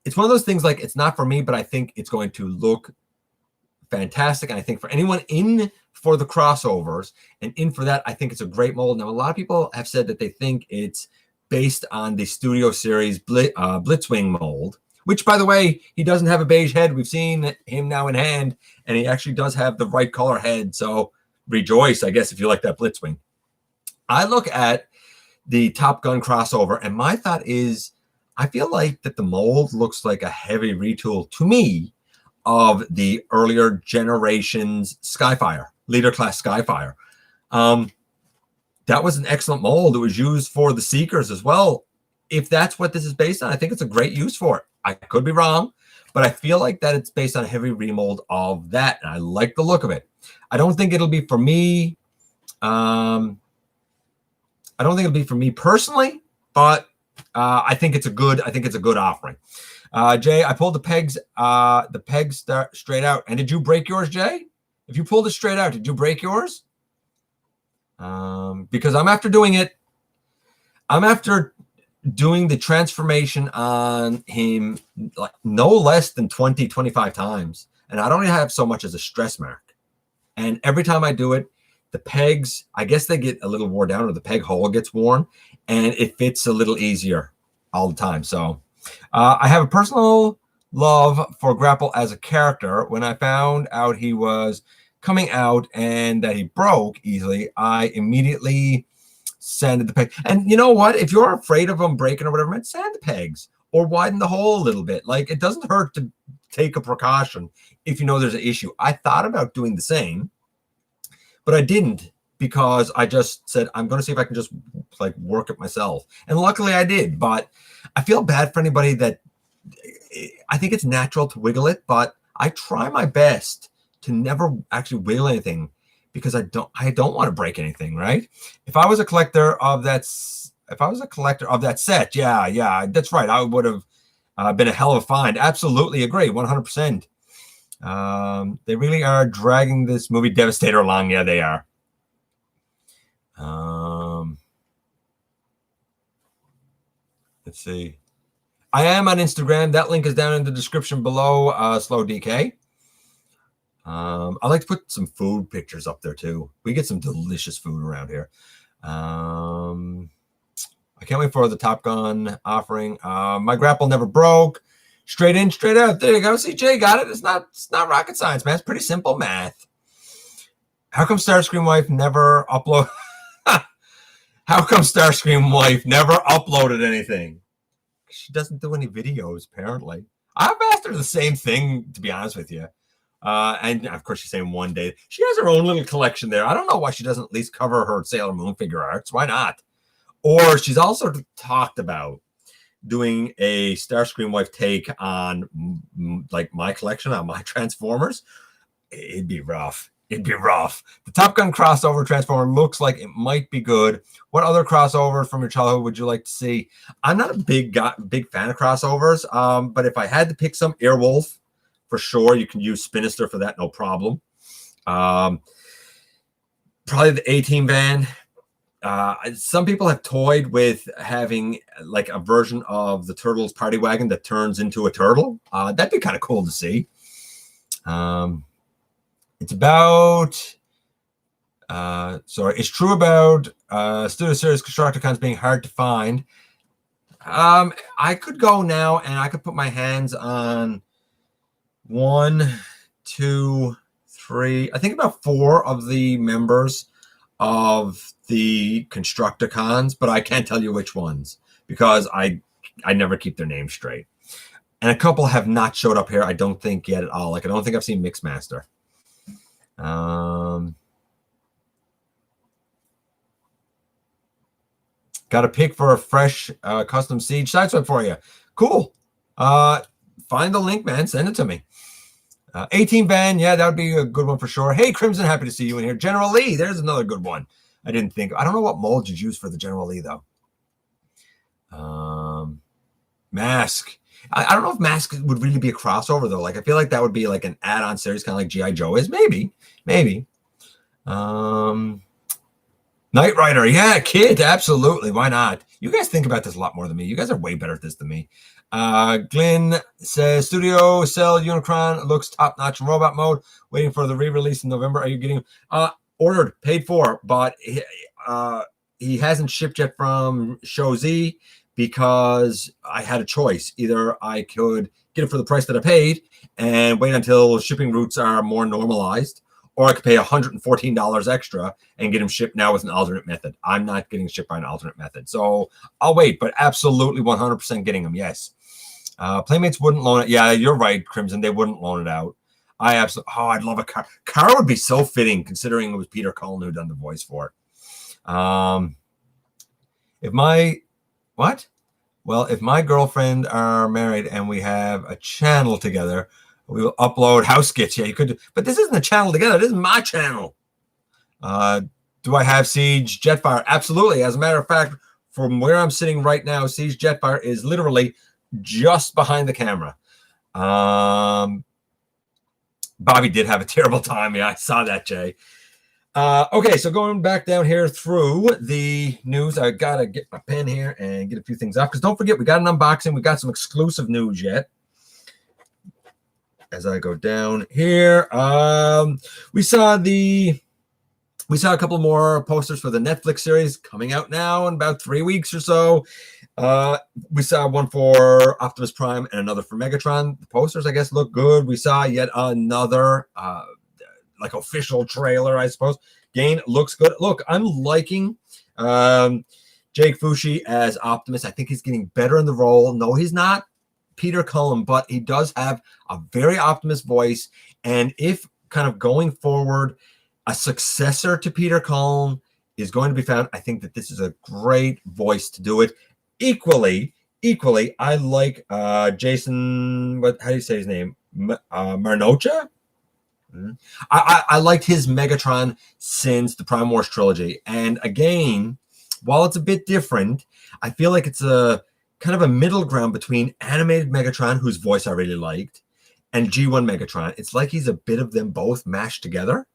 It's one of those things like it's not for me, but I think it's going to look fantastic. And I think for anyone in for the crossovers and in for that, I think it's a great mold. Now, a lot of people have said that they think it's based on the Studio Series Blitzwing mold, which, by the way, he doesn't have a beige head. We've seen him now in hand, and he actually does have the right color head. So rejoice, I guess, if you like that Blitzwing. I look at the Top Gun crossover, and my thought is I feel like that the mold looks like a heavy retool to me of the earlier generations Skyfire, leader class Skyfire. That was an excellent mold. It was used for the Seekers as well. If that's what this is based on, I think it's a great use for it. I could be wrong, but I feel like that it's based on a heavy remold of that, and I like the look of it. I don't think it'll be for me. I don't think it'll be for me personally, but I think it's a good offering. Jay, I pulled the pegs straight out. And did you break yours, Jay? If you pulled it straight out, did you break yours? Because I'm after doing the transformation on him like no less than 20, 25 times. And I don't even have so much as a stress mark. And every time I do it, the pegs, I guess they get a little worn down, or the peg hole gets worn, and it fits a little easier all the time. So I have a personal love for Grapple as a character. When I found out he was coming out and that he broke easily, I immediately sanded the peg. And you know what? If you're afraid of them breaking or whatever, man, sand the pegs or widen the hole a little bit. Like, it doesn't hurt to take a precaution if you know there's an issue. I thought about doing the same, but I didn't, because I just said, I'm going to see if I can just like work it myself. And luckily I did, but I feel bad for anybody that I think it's natural to wiggle it, but I try my best to never actually wiggle anything because I don't want to break anything, right? If I was a collector of that set, yeah, that's right. I would have been a hell of a find. Absolutely agree. 100%. They really are dragging this movie Devastator along. Yeah, they are. Let's see. I am on Instagram. That link is down in the description below. Slow DK. I like to put some food pictures up there too. We get some delicious food around here. I can't wait for the Top Gun offering. My grapple never broke. Straight in, straight out. There you go. CJ got it. It's not rocket science, man. It's pretty simple math. How come Starscream Wife never upload? How come Starscream Wife never uploaded anything? She doesn't do any videos, apparently. I've asked her the same thing, to be honest with you. And of course, she's saying one day. She has her own little collection there. I don't know why she doesn't at least cover her Sailor Moon figure arts. Why not? Or she's also talked about doing a Starscream Wife take on like my collection on my Transformers. It'd be rough. It'd be rough. The Top Gun crossover Transformer looks like it might be good. What other crossovers from your childhood would you like to see? I'm not a big fan of crossovers, but if I had to pick some, Airwolf, for sure. You can use Spinister for that, no problem. Probably the A-Team van. Some people have toyed with having like a version of the Turtles party wagon that turns into a turtle. That'd be kind of cool to see. It's about it's true about Studio Series Constructicons being hard to find. I could go now and I could put my hands on 1, 2, 3, I think about 4 of the members of the Constructicons, but I can't tell you which ones because I never keep their names straight. And a couple have not showed up here, I don't think yet at all. Like I don't think I've seen Mixmaster. Got a pick for a fresh custom Siege sideswipe for you. Cool. Find the link, man. Send it to me. 18 van, yeah, that would be a good one for sure. Hey, Crimson, happy to see you in here. General Lee, there's another good one. I don't know what mold you'd use for the General Lee, though. Mask. I don't know if Mask would really be a crossover, though. Like, I feel like that would be like an add-on series, kind of like G.I. Joe is. Maybe. Knight Rider, yeah, Kid, absolutely. Why not? You guys think about this a lot more than me. You guys are way better at this than me. Glenn says, Studio Cell Unicron looks top-notch in robot mode. Waiting for the re-release in November. Are you getting ordered, paid for, but he hasn't shipped yet from Show Z because I had a choice. Either I could get it for the price that I paid and wait until shipping routes are more normalized, or I could pay $114 extra and get them shipped now with an alternate method. I'm not getting shipped by an alternate method. So I'll wait, but absolutely 100% getting them, yes. Playmates wouldn't loan it. Yeah, you're right, Crimson. They wouldn't loan it out. I'd love a car. Car would be so fitting considering it was Peter Cullen who done the voice for it. If my girlfriend are married and we have a channel together, we will upload house skits. Yeah, you could, but this isn't a channel together. This is my channel. Do I have Siege Jetfire? Absolutely. As a matter of fact, from where I'm sitting right now, Siege Jetfire is literally just behind the camera. Bobby did have a terrible time. Yeah, I saw that, Jay. Okay, so going back down here through the news, I got to get my pen here and get a few things off. Because don't forget, we got an unboxing. We got some exclusive news yet. As I go down here, we saw a couple more posters for the Netflix series coming out now in about 3 weeks or so. We saw one for Optimus Prime and another for Megatron. The posters, I guess, look good. We saw yet another like official trailer, I suppose. Gain looks good. Look, I'm liking Jake Fushi as Optimus. I think he's getting better in the role. No, he's not Peter Cullen, but he does have a very Optimus voice. And if kind of going forward, a successor to Peter Cullen is going to be found, I think that this is a great voice to do it. Equally, I like Jason, how do you say his name? Marnocha? I liked his Megatron since the Prime Wars trilogy. And again, while it's a bit different, I feel like it's a kind of a middle ground between animated Megatron, whose voice I really liked, and G1 Megatron. It's like he's a bit of them both mashed together.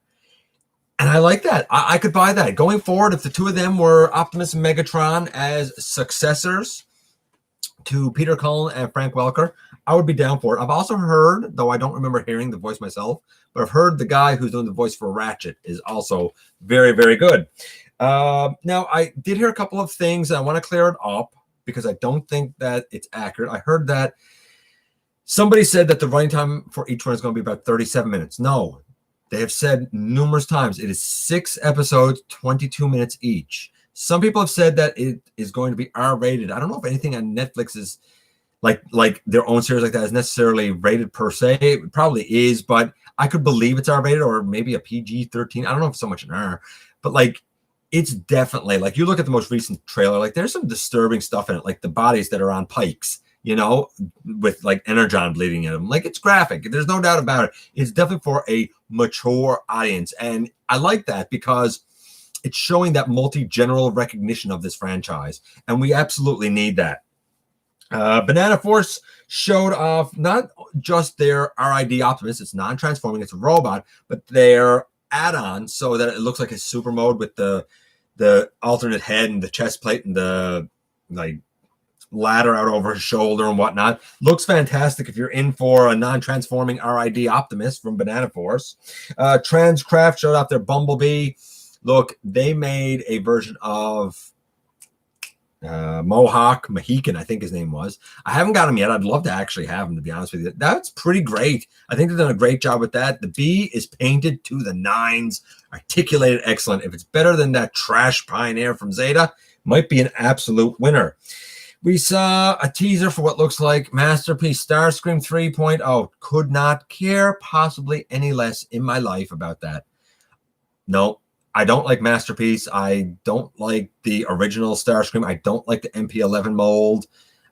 And I like that. I could buy that. Going forward, if the two of them were Optimus and Megatron as successors to Peter Cullen and Frank Welker, I would be down for it. I've also heard, though I don't remember hearing the voice myself, but I've heard the guy who's doing the voice for Ratchet is also very, very good. Now, I did hear a couple of things, and I want to clear it up because I don't think that it's accurate. I heard that somebody said that the running time for each one is going to be about 37 minutes. No, they have said numerous times it is 6 episodes, 22 minutes each. Some people have said that it is going to be R-rated. I don't know if anything on Netflix is like their own series like that is necessarily rated per se. It probably is, but I could believe it's R-rated or maybe a PG-13. I don't know if it's so much an R, but like it's definitely like you look at the most recent trailer, like there's some disturbing stuff in it, like the bodies that are on pikes, you know, with like energon bleeding in them. Like it's graphic. There's no doubt about it. It's definitely for a mature audience. And I like that because it's showing that multi-general recognition of this franchise. And we absolutely need that. Banana Force showed off not just their RID Optimus, it's non-transforming, it's a robot, but their add-on so that it looks like a super mode with the alternate head and the chest plate and the like ladder out over his shoulder and whatnot. Looks fantastic if you're in for a non-transforming RID Optimus from Banana Force. Transcraft showed off their Bumblebee. Look, they made a version of Mohican, I think his name was. I haven't got him yet. I'd love to actually have him, to be honest with you. That's pretty great. I think they've done a great job with that. The bee is painted to the nines, articulated excellent. If it's better than that trash Pioneer from Zeta, might be an absolute winner. We saw a teaser for what looks like Masterpiece Starscream 3.0. Could not care possibly any less in my life about that. No. I don't like Masterpiece. I don't like the original Starscream. I don't like the MP11 mold.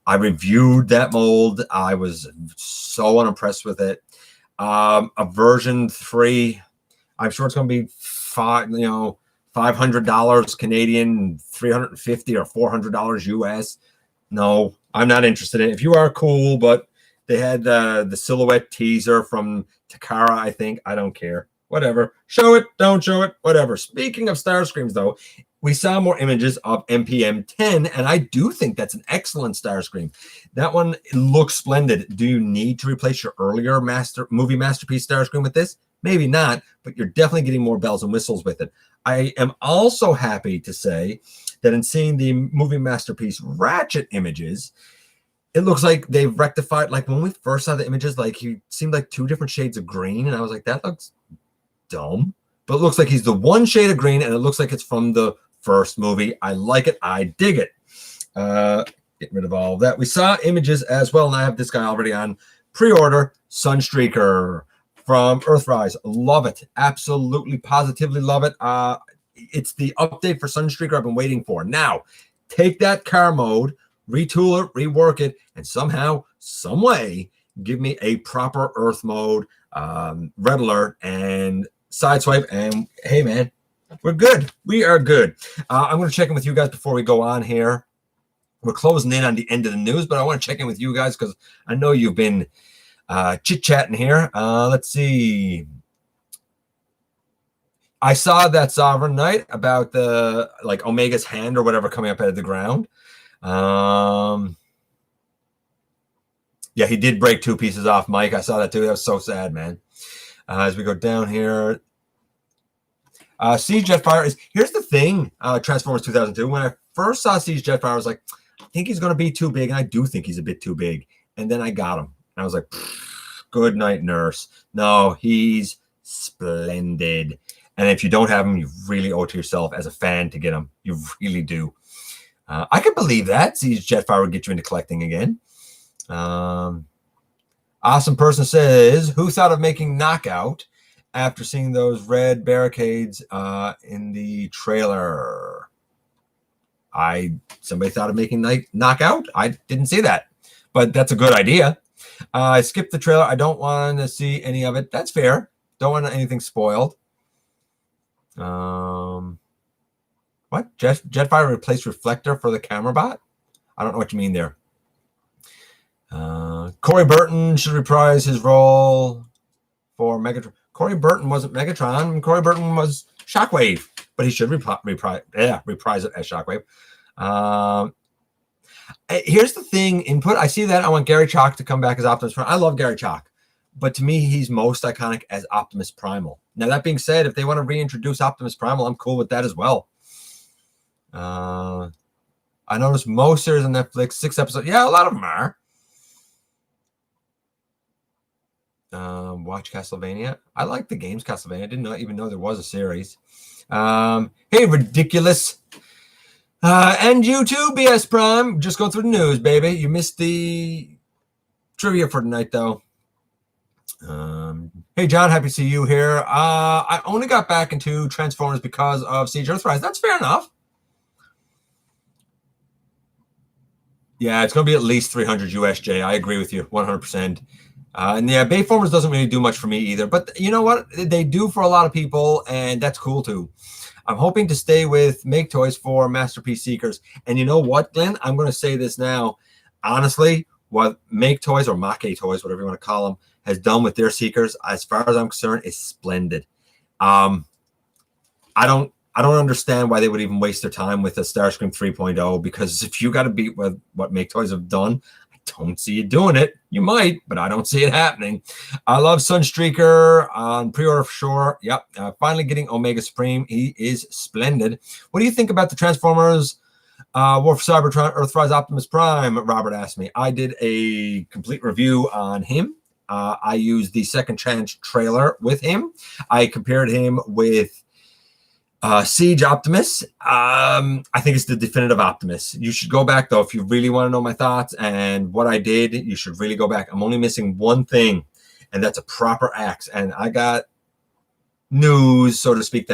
I reviewed that mold. I was so unimpressed with it. A version 3, I'm sure it's going to be $500 Canadian, $350 or $400 US. No, I'm not interested in it. If you are, cool, but they had the silhouette teaser from Takara, I think. I don't care. Whatever. Show it, don't show it, whatever. Speaking of Starscreams, though, we saw more images of MPM 10, and I do think that's an excellent Starscream. That one looks splendid. Do you need to replace your earlier movie masterpiece Starscream with this? Maybe not, but you're definitely getting more bells and whistles with it. I am also happy to say that in seeing the movie masterpiece Ratchet images, it looks like they've rectified, like when we first saw the images, like he seemed like 2 different shades of green, and I was like, that looks dumb, but it looks like he's the one shade of green, and it looks like it's from the first movie. I like it. I dig it. Get rid of all of that. We saw images as well, and I have this guy already on pre-order. Sunstreaker from Earthrise. Love it. Absolutely, positively love it. It's the update for Sunstreaker I've been waiting for. Now, take that car mode, retool it, rework it, and somehow, some way, give me a proper Earth mode, red alert, and sideswipe, and hey, man, we're good. We are good. I'm going to check in with you guys before we go on here. We're closing in on the end of the news, but I want to check in with you guys because I know you've been chit-chatting here. Let's see. I saw that Sovereign Knight about the like Omega's hand or whatever coming up out of the ground. Yeah, he did break 2 pieces off Mike. I saw that too. That was so sad, man. As we go down here, Siege Jetfire is, here's the thing, Transformers 2002. When I first saw Siege Jetfire, I was like, I think he's going to be too big, and I do think he's a bit too big. And then I got him, and I was like, good night, nurse. No, he's splendid. And if you don't have him, you really owe it to yourself as a fan to get him. You really do. I could believe that. Siege Jetfire would get you into collecting again. Awesome Person says, who thought of making Knockout after seeing those red barricades in the trailer? Somebody thought of making Knockout. I didn't see that, but that's a good idea. I skipped the trailer. I don't want to see any of it. That's fair. Don't want anything spoiled. What? Jetfire replaced Reflector for the camera bot? I don't know what you mean there. Corey Burton should reprise his role for Megatron. Corey Burton wasn't Megatron. Corey Burton was Shockwave, but he should reprise it as Shockwave. Here's the thing, input. I see that. I want Gary Chalk to come back as Optimus Prime. I love Gary Chalk, but to me, he's most iconic as Optimus Primal. Now, that being said, if they want to reintroduce Optimus Primal, I'm cool with that as well. I noticed most series on Netflix, 6 episodes. Yeah, a lot of them are. Watch Castlevania. I like the games Castlevania. I didn't even know there was a series. Hey, ridiculous. And you too, BS Prime. Just go through the news, baby. You missed the trivia for tonight, though. Hey, John, happy to see you here. I only got back into Transformers because of Siege Earthrise. That's fair enough. Yeah, it's going to be at least 300 USJ. I agree with you 100%. And yeah, Bayformers doesn't really do much for me either. But you know what? They do for a lot of people, and that's cool too. I'm hoping to stay with Make Toys for Masterpiece Seekers. And you know what, Glenn? I'm going to say this now. Honestly, what Make Toys or Make Toys, whatever you want to call them, has done with their Seekers, as far as I'm concerned, is splendid. I don't understand why they would even waste their time with a Starscream 3.0, because if you got to beat what Make Toys have done, I don't see you doing it. You might, but I don't see it happening. I love Sunstreaker on pre-order for sure. Yep, finally getting Omega Supreme. He is splendid. What do you think about the Transformers War for Cybertron Earthrise Optimus Prime? Robert asked me. I did a complete review on him. I used the Second Chance trailer with him. I compared him with Siege Optimus. I think it's the definitive Optimus. You should go back, though, if you really want to know my thoughts and what I did. You should really go back. I'm only missing one thing, and that's a proper axe. And I got news, so to speak,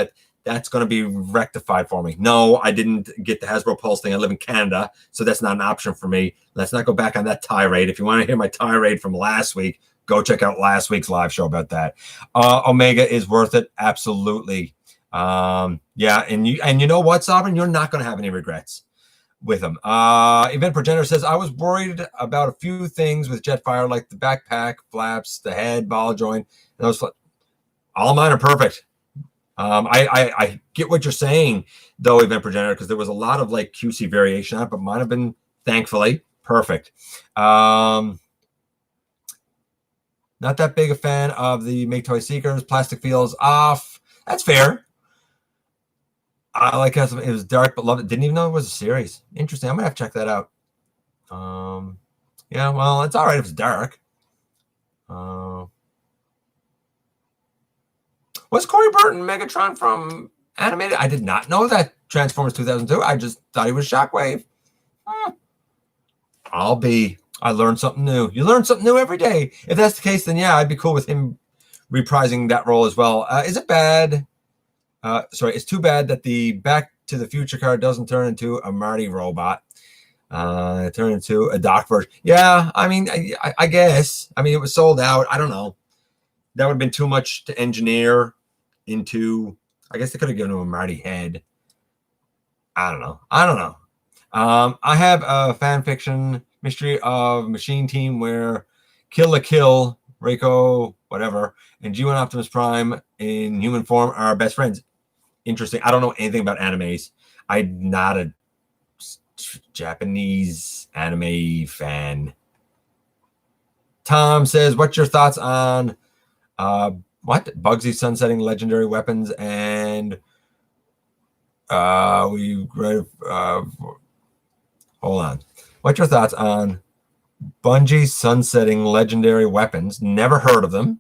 that's going to be rectified for me. No, I didn't get the Hasbro Pulse thing. I live in Canada, so that's not an option for me. Let's not go back on that tirade. If you want to hear my tirade from last week, go check out last week's live show about that. Omega is worth it. Absolutely. Yeah, and you know what, Sovereign? You're not going to have any regrets with them. Event Progenitor says, I was worried about a few things with Jetfire, like the backpack, flaps, the head, ball joint. And those all mine are perfect. I get what you're saying, though, Event Progenitor, because there was a lot of like QC variation on it, but mine have been, thankfully, perfect. Not that big a fan of the Make Toy Seekers. Plastic feels off. That's fair. I like how it was dark, but loved it. Didn't even know it was a series. Interesting. I'm gonna have to check that out. Yeah, well, it's all right if it's dark. Was Corey Burton Megatron from animated? I did not know that. Transformers 2002. I just thought he was Shockwave. I learned something new. You learn something new every day. If that's the case, then yeah, I'd be cool with him reprising that role as well. Is it bad? It's too bad that the Back to the Future card doesn't turn into a Marty robot. Turn into a Doc version. Yeah, I mean, I guess. I mean, it was sold out. I don't know. That would have been too much to engineer into. I guess they could have given him a Marty head. I don't know. I have a fan fiction mystery of Machine Team where Kill la Kill, Reiko, whatever, and G1 Optimus Prime in human form are best friends. Interesting. I don't know anything about animes. I'm not a Japanese anime fan. Tom says, what's your thoughts on Bugsy sunsetting legendary weapons? And hold on. What's your thoughts on Bungie sunsetting legendary weapons? Never heard of them.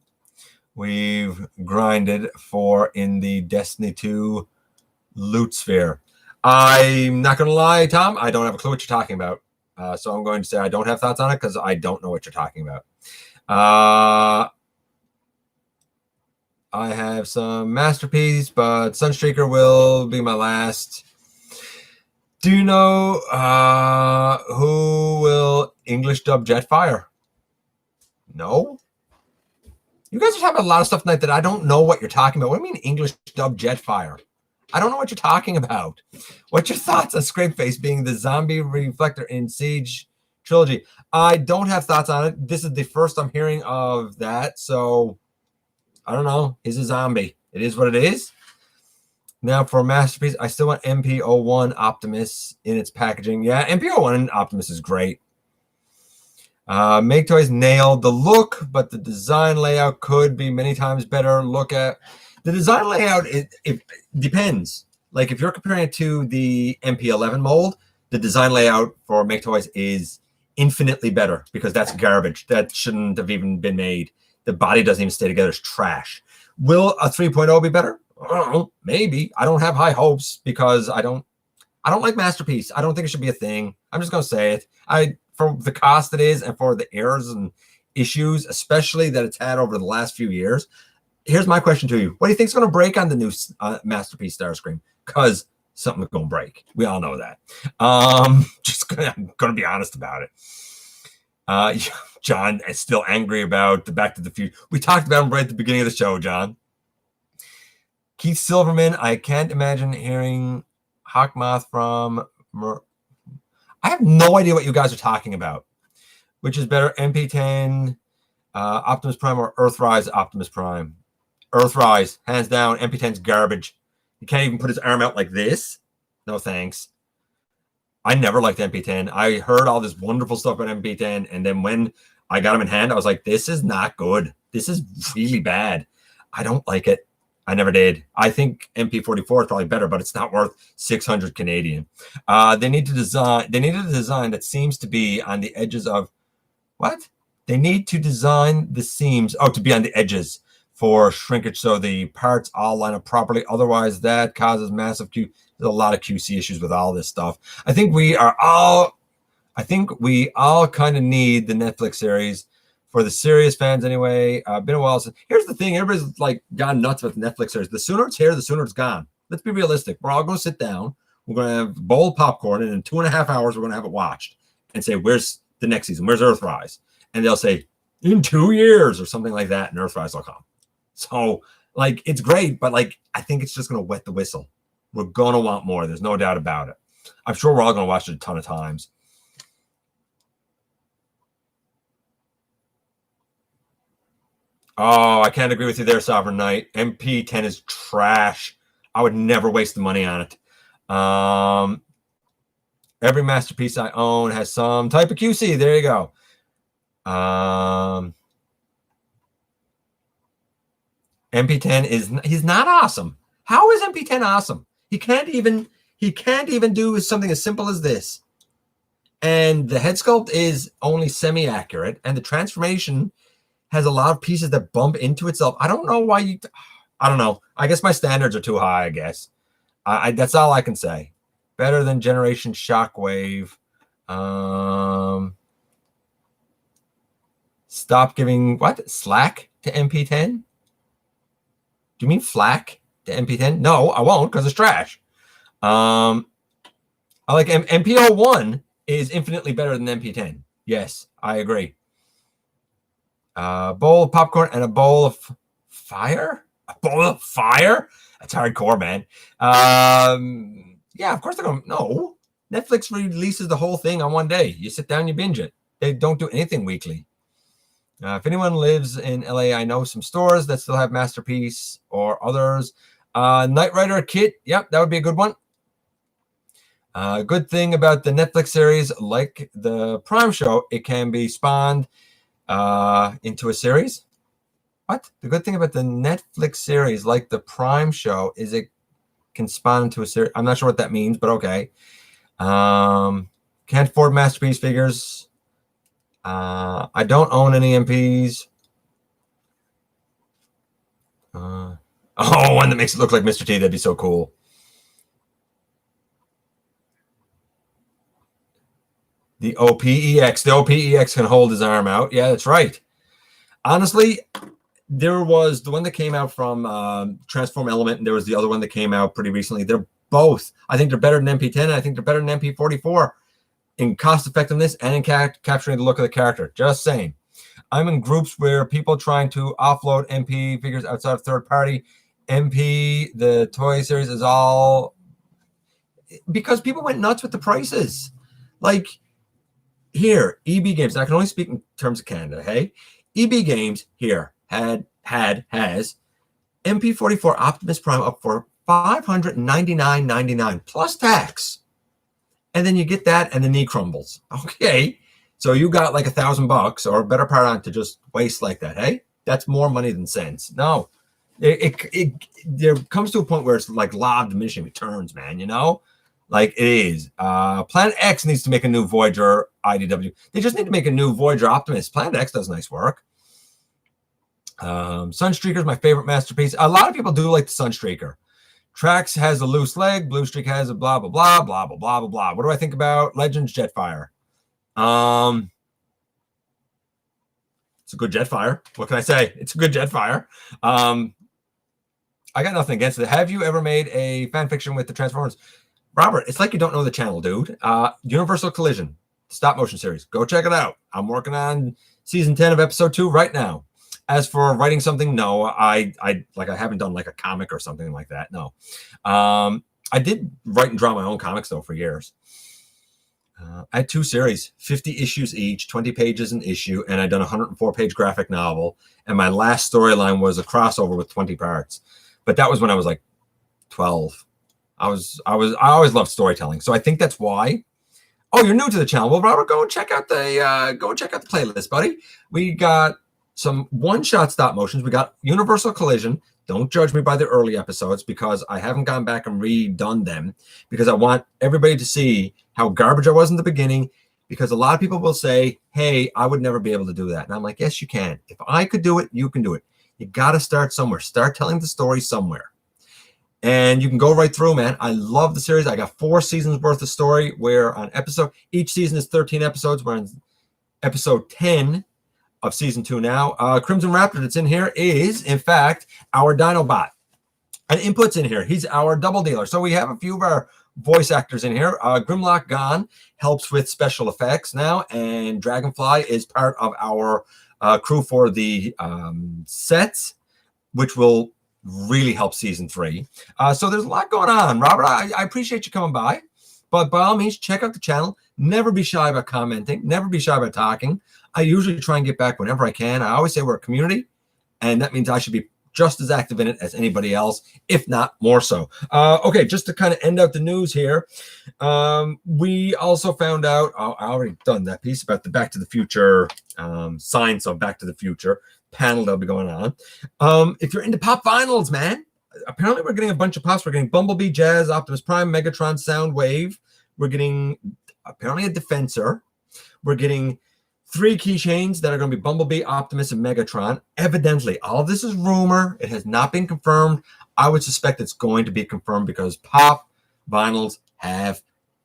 We've grinded for in the Destiny 2 loot sphere. I'm not going to lie, Tom. I don't have a clue what you're talking about. So I'm going to say I don't have thoughts on it because I don't know what you're talking about. I have some Masterpiece, but Sunstreaker will be my last. Do you know who will English dub Jetfire? No. You guys are talking about a lot of stuff tonight that I don't know what you're talking about. What do you mean English dub Jetfire? I don't know what you're talking about. What's your thoughts on Scrapeface being the zombie reflector in Siege Trilogy? I don't have thoughts on it. This is the first I'm hearing of that, so I don't know. He's a zombie. It is what it is. Now for Masterpiece, I still want MP01 Optimus in its packaging. Yeah, MP01 Optimus is great. Make Toys nailed the look, but the design layout could be many times better. Look at the design layout. It depends. Like if you're comparing it to the MP11 mold, the design layout for Make Toys is infinitely better because that's garbage. That shouldn't have even been made. The body doesn't even stay together. It's trash. Will a 3.0 be better? I don't know. Maybe. I don't have high hopes because I don't like Masterpiece. I don't think it should be a thing. I'm just gonna say it. For the cost it is and for the errors and issues, especially that it's had over the last few years. Here's my question to you: what do you think is going to break on the new Masterpiece Starscream? Because something's going to break. We all know that. I'm going to be honest about it. John is still angry about the Back to the Future. We talked about him right at the beginning of the show, John. Keith Silverman, I can't imagine hearing Hawkmoth from... I have no idea what you guys are talking about. Which is better, MP10, Optimus Prime, or Earthrise Optimus Prime? Earthrise, hands down. MP10's garbage. He can't even put his arm out like this. No thanks. I never liked MP10. I heard all this wonderful stuff about MP10, and then when I got him in hand, I was like, this is not good. This is really bad. I don't like it. I never did. I think MP44 is probably better, but it's not worth 600 Canadian. They need a design that seems to be on the edges of what? They need to design the seams to be on the edges for shrinkage so the parts all line up properly. Otherwise, that causes massive there's a lot of QC issues with all this stuff. I think we all kind of need the Netflix series. For the serious fans, anyway, been a while since. Here's the thing: everybody's like gone nuts with Netflix series. The sooner it's here, the sooner it's gone. Let's be realistic. We're all going to sit down. We're going to have a bowl of popcorn, and in 2.5 hours, we're going to have it watched and say, "Where's the next season? Where's Earthrise?" And they'll say, "In 2 years" or something like that, and Earthrise will come. So, like, it's great, but like, I think it's just going to wet the whistle. We're going to want more. There's no doubt about it. I'm sure we're all going to watch it a ton of times. Oh, I can't agree with you there, Sovereign Knight. MP10 is trash. I would never waste the money on it. Every Masterpiece I own has some type of QC. There you go. MP10 he's not awesome. How is MP10 awesome? He can't even do something as simple as this. And the head sculpt is only semi-accurate, and the transformation has a lot of pieces that bump into itself. I don't know why I don't know. I guess my standards are too high, I guess. That's all I can say. Better than Generation Shockwave. Stop giving slack to MP10? Do you mean flack to MP10? No, I won't because it's trash. I like MP01 is infinitely better than MP10. Yes, I agree. A bowl of popcorn and a bowl of fire? A bowl of fire? That's hardcore, man. Yeah, of course they're going to. No. Netflix releases the whole thing on one day. You sit down, you binge it. They don't do anything weekly. If anyone lives in LA, I know some stores that still have Masterpiece or others. Knight Rider kit. Yep, that would be a good one. Good thing about the Netflix series, like the Prime show, it can be spawned into a series. What? The good thing about the Netflix series, like the Prime show, is it can spawn into a series. I'm not sure what that means, but okay. Can't afford Masterpiece figures. I don't own any MPs. One that makes it look like Mr. T. That'd be so cool. The OPEX. The OPEX can hold his arm out. Yeah, that's right. Honestly, there was the one that came out from Transform Element, and there was the other one that came out pretty recently. They're both. I think they're better than MP10, and I think they're better than MP44 in cost effectiveness and in capturing the look of the character. Just saying. I'm in groups where people trying to offload MP figures outside of third party. MP, the toy series, is all because people went nuts with the prices. Like, here, EB Games, I can only speak in terms of Canada, hey? EB Games here has MP44 Optimus Prime up for $599.99 plus tax. And then you get that and the knee crumbles. Okay. So you got like $1,000 or a better part on to just waste like that, hey? That's more money than sense. No. There comes to a point where it's like law of diminishing returns, man. You know, like it is. Planet X needs to make a new Voyager IDW. They just need to make a new Voyager Optimus. Planet X does nice work. Sunstreaker is my favorite masterpiece. A lot of people do like the Sunstreaker. Trax has a loose leg. Blue Streak has a blah blah blah blah blah blah blah blah. What do I think about Legends Jetfire? It's a good Jetfire. What can I say? It's a good Jetfire. I got nothing against it. Have you ever made a fan fiction with the Transformers? Robert, it's like you don't know the channel, dude. Universal Collision, stop motion series. Go check it out. I'm working on season 10 of episode 2 right now. As for writing something, no, I haven't done like a comic or something like that. No. I did write and draw my own comics though for years. I had 2 series, 50 issues each, 20 pages an issue, and I'd done a 104-page graphic novel. And my last storyline was a crossover with 20 parts. But that was when I was like 12. I always loved storytelling, so I think that's why. Oh, you're new to the channel. Well, Robert, go and check out the playlist, buddy. We got some one-shot stop motions. We got Universal Collision. Don't judge me by the early episodes because I haven't gone back and redone them because I want everybody to see how garbage I was in the beginning. Because a lot of people will say, "Hey, I would never be able to do that," and I'm like, "Yes, you can. If I could do it, you can do it." You got to start somewhere. Start telling the story somewhere. And you can go right through, man. I love the series. I got 4 seasons worth of story where on each season is 13 episodes. We're on episode 10 of season 2 now. Crimson Raptor that's in here is, in fact, our Dinobot. And Input's in here. He's our double dealer. So we have a few of our voice actors in here. Grimlock Gone helps with special effects now. And Dragonfly is part of our crew for the sets, which will really help season 3. So there's a lot going on. Robert, I appreciate you coming by, but by all means, check out the channel. Never be shy about commenting. Never be shy about talking. I usually try and get back whenever I can. I always say we're a community, and that means I should be just as active in it as anybody else, if not more so. Okay, just to kind of end out the news here, we also found out, I already done that piece about the Back to the Future, science of Back to the Future panel that'll be going on. If you're into pop vinyls, man, apparently we're getting a bunch of pops. We're getting Bumblebee, Jazz, Optimus Prime, Megatron, Soundwave. We're getting apparently a Defensor. We're getting 3 keychains that are going to be Bumblebee, Optimus, and Megatron. Evidently, all of this is rumor. It has not been confirmed. I would suspect it's going to be confirmed because pop vinyls have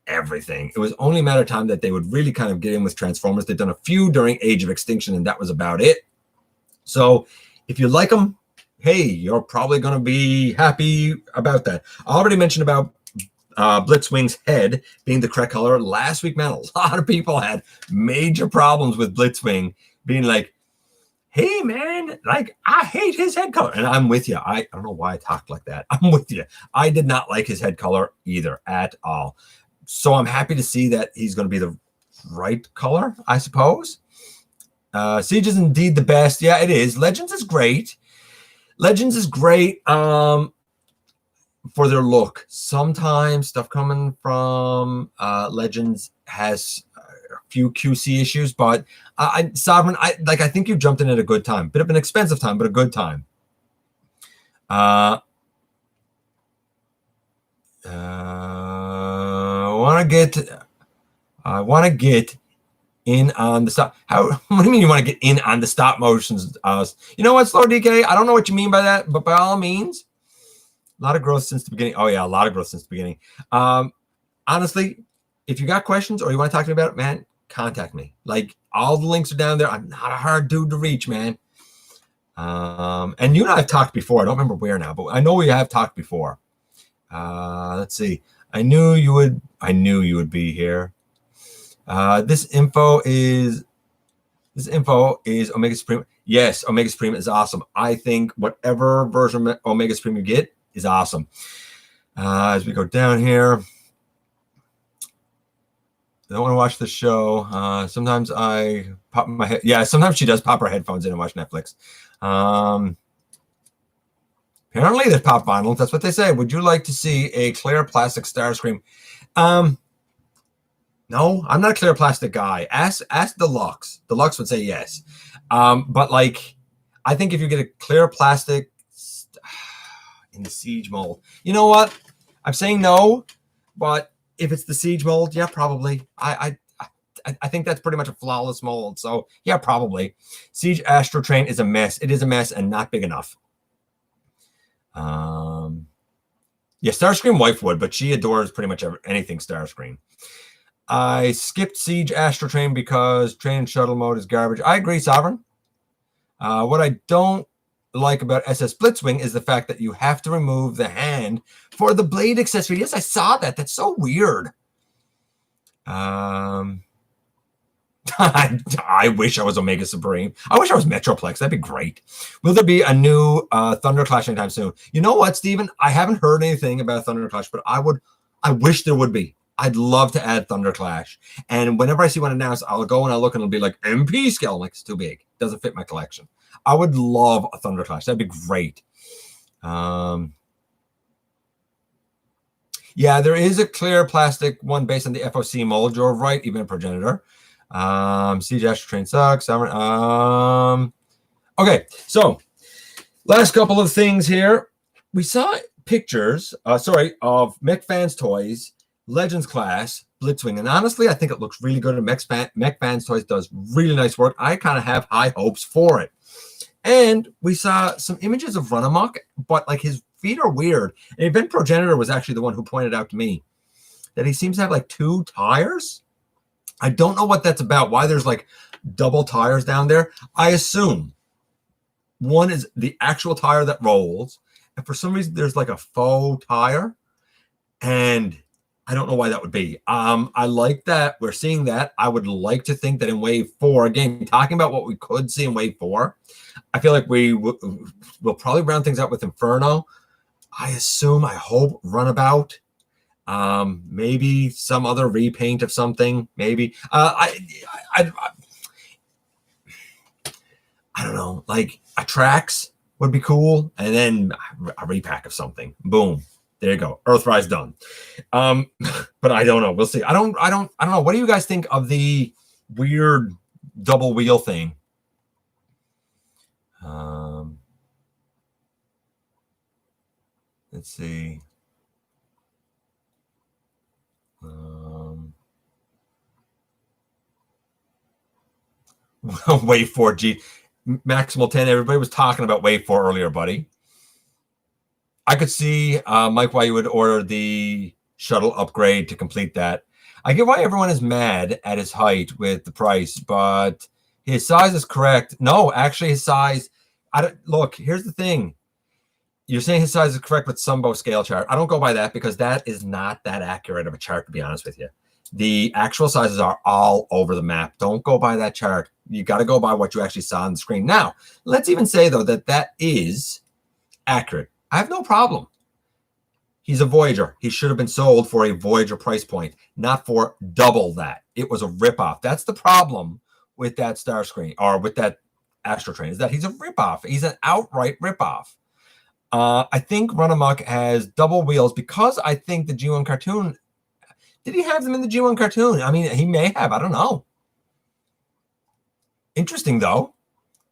everything. It was only a matter of time that they would really kind of get in with Transformers. They've done a few during Age of Extinction, and that was about it. So if you like them, hey, you're probably going to be happy about that. I already mentioned about Blitzwing's head being the correct color. Last week, man, a lot of people had major problems with Blitzwing being like, "Hey, man, like, I hate his head color." And I'm with you. I don't know why I talked like that. I'm with you. I did not like his head color either at all. So I'm happy to see that he's going to be the right color, I suppose. Siege is indeed the best. Yeah, it is. Legends is great. Legends is great for their look. Sometimes stuff coming from Legends has a few QC issues, but Sovereign, I think you jumped in at a good time. Bit of an expensive time, but a good time. I want to get in on the stop. What do you mean you want to get in on the stop motions? You know what, Slow DK? I don't know what you mean by that, but by all means, a lot of growth since the beginning. Oh yeah, a lot of growth since the beginning. Honestly, if you got questions or you want to talk to me about it, man, contact me. Like, all the links are down there. I'm not a hard dude to reach, man. And you and I have talked before. I don't remember where now, but I know we have talked before. Let's see. I knew you would be here. This info is Omega Supreme. Yes, Omega Supreme is awesome. I think whatever version of Omega Supreme you get is awesome. As we go down here, I don't want to watch the show. Sometimes I pop my head. Yeah, sometimes she does pop her headphones in and watch Netflix. Apparently there's pop vinyl. That's what they say. Would you like to see a clear plastic Starscream? No, I'm not a clear plastic guy. Ask Deluxe. Deluxe would say yes. But like, I think if you get a clear plastic, in the Siege mold. You know what? I'm saying no, but if it's the Siege mold, yeah, probably. I think that's pretty much a flawless mold. So yeah, probably. Siege Astro Train is a mess. It is a mess and not big enough. Yeah, Starscream wife would, but she adores pretty much anything Starscream. I skipped Siege Astro Train because train and shuttle mode is garbage. I agree, Sovereign. What I don't like about SS Blitzwing is the fact that you have to remove the hand for the blade accessory. Yes, I saw that. That's so weird. I wish I was Omega Supreme. I wish I was Metroplex. That'd be great. Will there be a new Thunderclash anytime soon? You know what, Steven? I haven't heard anything about Thunderclash, but I wish there would be. I'd love to add Thunderclash. And whenever I see one announced, I'll go and I'll look and it'll be like MP scale. I'm like, it's too big. Doesn't fit my collection. I would love a Thunderclash. That'd be great. Yeah, there is a clear plastic one based on the FOC mold. You're right, even a progenitor. Siege Astro Train sucks. Okay, so last couple of things here. We saw pictures, of Mech Fans Toys, Legends Class, Blitzwing. And honestly, I think it looks really good. And Mech Fans Toys does really nice work. I kind of have high hopes for it. And we saw some images of Run Amok, but like his feet are weird. And Event Progenitor was actually the one who pointed out to me that he seems to have like 2 tires. I don't know what that's about, why there's like double tires down there. I assume one is the actual tire that rolls, and for some reason there's like a faux tire, and I don't know why that would be. I like that we're seeing that. I would like to think that in Wave 4, again, talking about what we could see in Wave 4, I feel like we'll probably round things out with Inferno. I hope Runabout. Maybe some other repaint of something. Maybe I don't know. Like a Trax would be cool, and then a repack of something. Boom, there you go. Earthrise done. But I don't know. We'll see. I don't know. What do you guys think of the weird double wheel thing? Let's see. Wave 4 G Maximal 10. Everybody was talking about Wave 4 earlier, buddy. I could see, Mike, why you would order the shuttle upgrade to complete that. I get why everyone is mad at his height with the price, but his size is correct. No, actually, his size. Look, here's the thing. You're saying his size is correct with Sumbo scale chart. I don't go by that because that is not that accurate of a chart, to be honest with you. The actual sizes are all over the map. Don't go by that chart. You got to go by what you actually saw on the screen. Now, let's even say, though, that is accurate. I have no problem. He's a Voyager. He should have been sold for a Voyager price point, not for double that. It was a ripoff. That's the problem with that Starscream, or with that Astro Train, is that he's a ripoff. He's an outright ripoff. I think Run Amok has double wheels because I think the G1 cartoon. Did he have them in the G1 cartoon? I mean, he may have. I don't know. Interesting, though.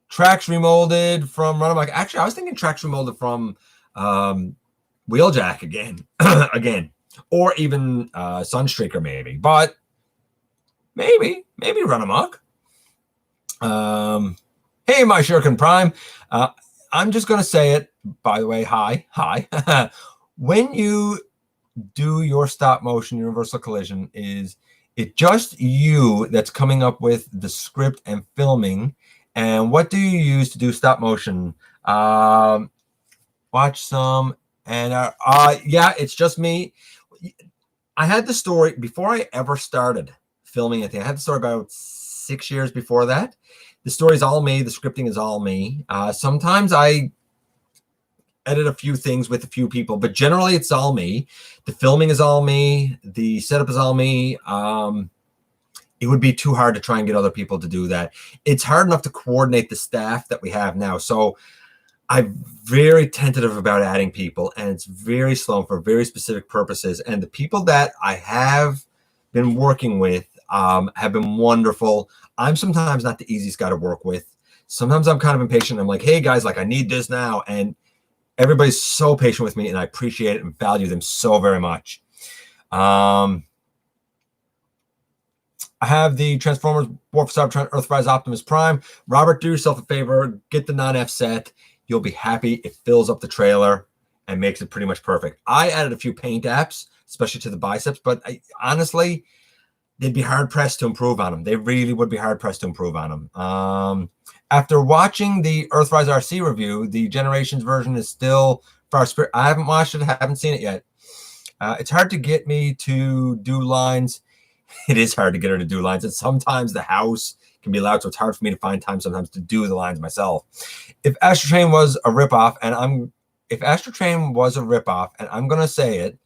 Tracks remolded from Run Amok. Actually, I was thinking tracks remolded from Wheeljack again. Again. Or even Sunstreaker, maybe. But maybe Run Amok. Hey, my Shuriken Prime. I'm just going to say it. By the way, hi. When you do your stop motion universal collision, is it just you that's coming up with the script and filming? And what do you use to do stop motion? Watch some. And yeah, it's just me. I had the story before I ever started filming anything. I had the story about 6 years before that. The story is all me. The scripting is all me. Sometimes I edit a few things with a few people, but generally it's all me. The filming is all me. The setup is all me. It would be too hard to try and get other people to do that. It's hard enough to coordinate the staff that we have now. So I'm very tentative about adding people, and it's very slow for very specific purposes. And the people that I have been working with have been wonderful. I'm sometimes not the easiest guy to work with. Sometimes I'm kind of impatient. I'm like, hey guys, like I need this now. And Everybody's so patient with me, and I appreciate it and value them so very much. I have the Transformers Warp Cybertron Earthrise Optimus Prime. Robert, do yourself a favor. Get the non-F set. You'll be happy. It fills up the trailer and makes it pretty much perfect. I added a few paint apps, especially to the biceps, but honestly, they'd be hard-pressed to improve on them. They really would be hard-pressed to improve on them. After watching the Earthrise RC review, the Generations version is still far superior. I haven't watched it. I haven't seen it yet. It's hard to get me to do lines. It is hard to get her to do lines. And sometimes the house can be loud, so it's hard for me to find time sometimes to do the lines myself. If Astro Train was a ripoff, and I'm going to say it,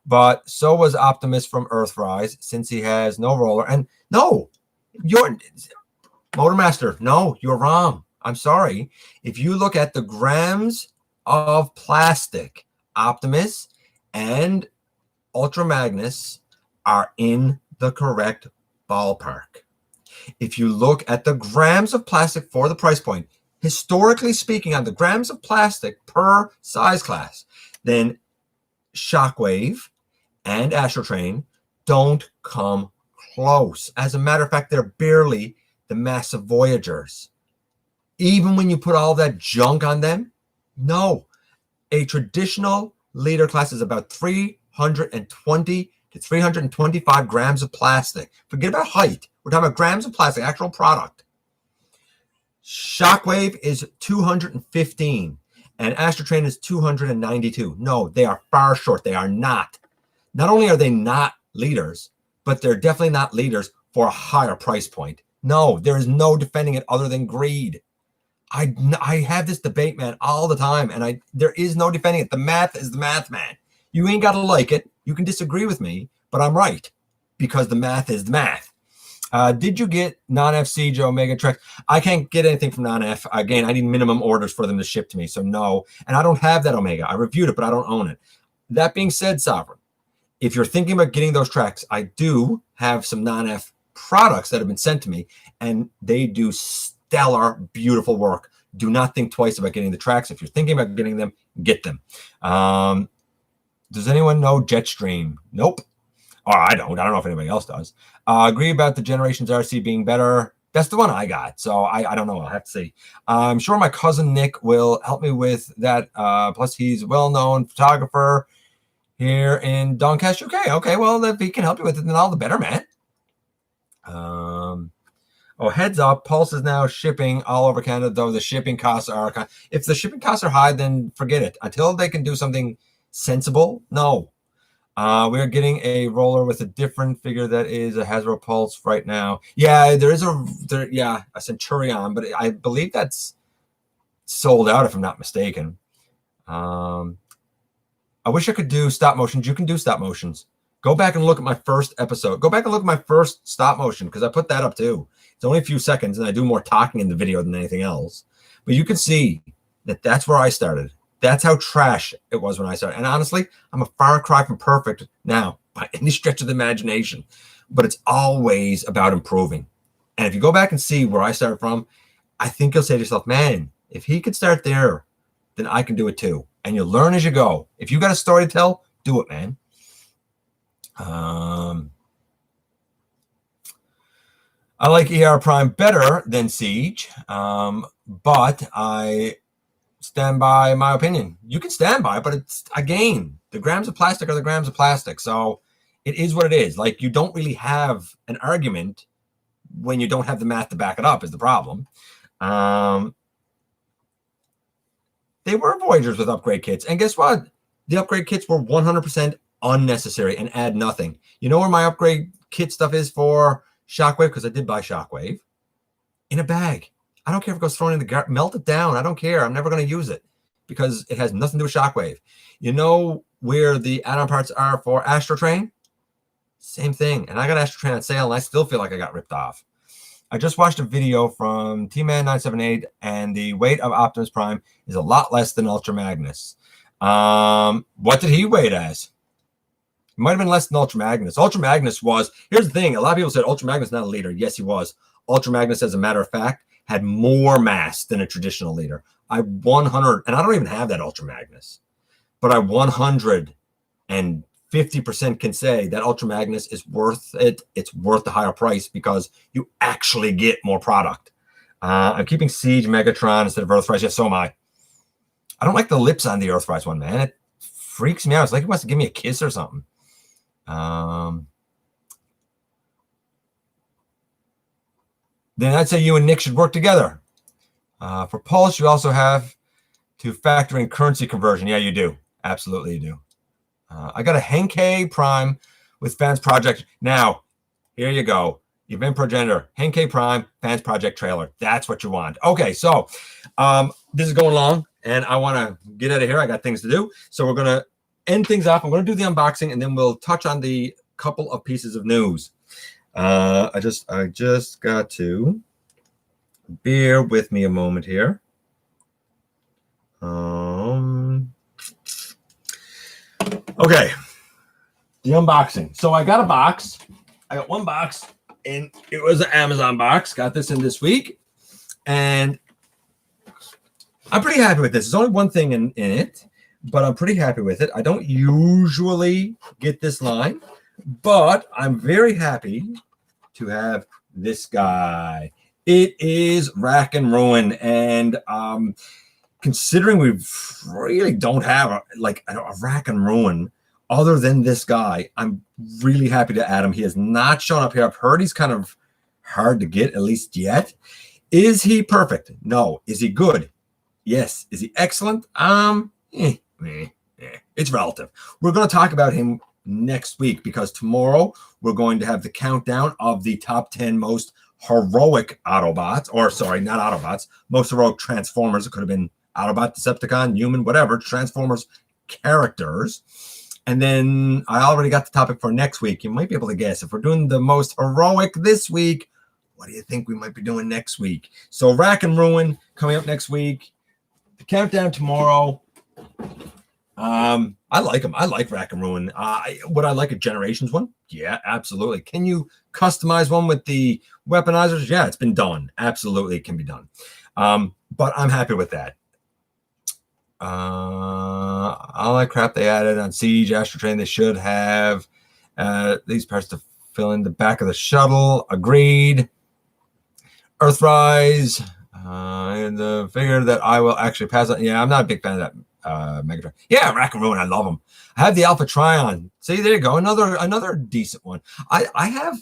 but so was Optimus from Earthrise, since he has no roller. And no, you're Motormaster. No, you're wrong. I'm sorry. If you look at the grams of plastic, Optimus and Ultra Magnus are in the correct ballpark. If you look at the grams of plastic for the price point, historically speaking, on the grams of plastic per size class, then Shockwave and Astro Train don't come close. As a matter of fact, they're barely the massive Voyagers. Even when you put all that junk on them, no. A traditional leader class is about 320 to 325 grams of plastic. Forget about height. We're talking about grams of plastic, actual product. Shockwave is 215, and Astro Train is 292. No, they are far short. They are not. Not only are they not leaders, but they're definitely not leaders for a higher price point. No, there is no defending it other than greed. I have this debate, man, all the time, and there is no defending it. The math is the math, man. You ain't got to like it. You can disagree with me, but I'm right because the math is the math. Did you get non-F Siege Omega Trek? I can't get anything from non-F. Again, I need minimum orders for them to ship to me, so no. And I don't have that Omega. I reviewed it, but I don't own it. That being said, Sovereign, if you're thinking about getting those tracks, I do have some non-F products that have been sent to me, and they do stellar, beautiful work. Do not think twice about getting the tracks. If you're thinking about getting them, get them. Does anyone know Jetstream? Nope. Or I don't know if anybody else does. Agree about the Generations RC being better. That's the one I got. So I don't know. I'll have to see. I'm sure my cousin Nick will help me with that. Plus, he's a well-known photographer here in Doncaster, UK. Okay, well, if he can help you with it, then all the better, man. Oh, heads up. Pulse is now shipping all over Canada, though the shipping costs are... If the shipping costs are high, then forget it. Until they can do something sensible, no. We're getting a roller with a different figure that is a Hasbro Pulse right now. Yeah, there is a Centurion, but I believe that's sold out if I'm not mistaken. I wish I could do stop motions. You can do stop motions. Go back and look at my first episode. Go back and look at my first stop motion because I put that up too. It's only a few seconds and I do more talking in the video than anything else. But you can see that that's where I started. That's how trash it was when I started. And honestly, I'm a far cry from perfect now by any stretch of the imagination. But it's always about improving. And if you go back and see where I started from, I think you'll say to yourself, man, if he could start there, then I can do it too. And you'll learn as you go. If you got a story to tell, do it, man. I like ER Prime better than Siege, but I stand by my opinion. You can stand by, but it's, again, the grams of plastic are the grams of plastic. So it is what it is. Like, you don't really have an argument when you don't have the math to back it up is the problem. They were Voyagers with upgrade kits. And guess what? The upgrade kits were 100% unnecessary and add nothing. You know where my upgrade kit stuff is for Shockwave? Because I did buy Shockwave. In a bag. I don't care if it goes thrown in the garden. Melt it down. I don't care. I'm never going to use it because it has nothing to do with Shockwave. You know where the add-on parts are for Astro Train? Same thing. And I got Astro Train on sale, and I still feel like I got ripped off. I just watched a video from T-Man978, and the weight of Optimus Prime is a lot less than Ultra Magnus. What did he weight as? It might have been less than Ultra Magnus. Ultra Magnus was... Here's the thing. A lot of people said Ultra Magnus is not a leader. Yes, he was. Ultra Magnus, as a matter of fact, had more mass than a traditional leader. I 100, and I don't even have that Ultra Magnus, but I 150% can say that Ultra Magnus is worth it. It's worth the higher price because you actually get more product. I'm keeping Siege Megatron instead of Earthrise. Yes, so am I. I don't like the lips on the Earthrise one, man. It freaks me out. It's like he wants to give me a kiss or something. Then I'd say you and Nick should work together. For Pulse, you also have to factor in currency conversion. Yeah, you do. Absolutely, you do. I got a Henkei Prime with Fans Project. Now, here you go. Event Progenitor, Henkei Prime, Fans Project trailer. That's what you want. Okay, so this is going long, and I want to get out of here. I got things to do. So we're going to end things off. I'm going to do the unboxing, and then we'll touch on the couple of pieces of news. I just got to bear with me a moment here. Okay, the unboxing. So I got a box. I got one box, and it was an Amazon box. Got this in this week, and I'm pretty happy with this. There's only one thing in it, but I'm pretty happy with it. I don't usually get this line, but I'm very happy to have this guy. It is Rack and Ruin, and considering we really don't have a Rack and Ruin other than this guy, I'm really happy to add him. He has not shown up here. I've heard he's kind of hard to get, at least yet. Is he perfect? No. Is he good? Yes. Is he excellent? It's relative. We're going to talk about him next week because tomorrow we're going to have the countdown of the top 10 most heroic Autobots, or sorry, not Autobots, most heroic Transformers. It could have been Autobot, Decepticon, human, whatever, Transformers characters. And then I already got the topic for next week. You might be able to guess. If we're doing the most heroic this week, what do you think we might be doing next week? So Rack and Ruin coming up next week. The countdown tomorrow. I like them. I like Rack and Ruin. Would I like a Generations one? Yeah, absolutely. Can you customize one with the weaponizers? Yeah, it's been done. Absolutely, it can be done. But I'm happy with that. All that crap they added on Siege, Astro Train, they should have these parts to fill in the back of the shuttle. Agreed. Earthrise. And the figure that I will actually pass on. Yeah, I'm not a big fan of that Megatron. Yeah, Rack and Ruin, I love them. I have the Alpha Trion. See, there you go. Another decent one. I have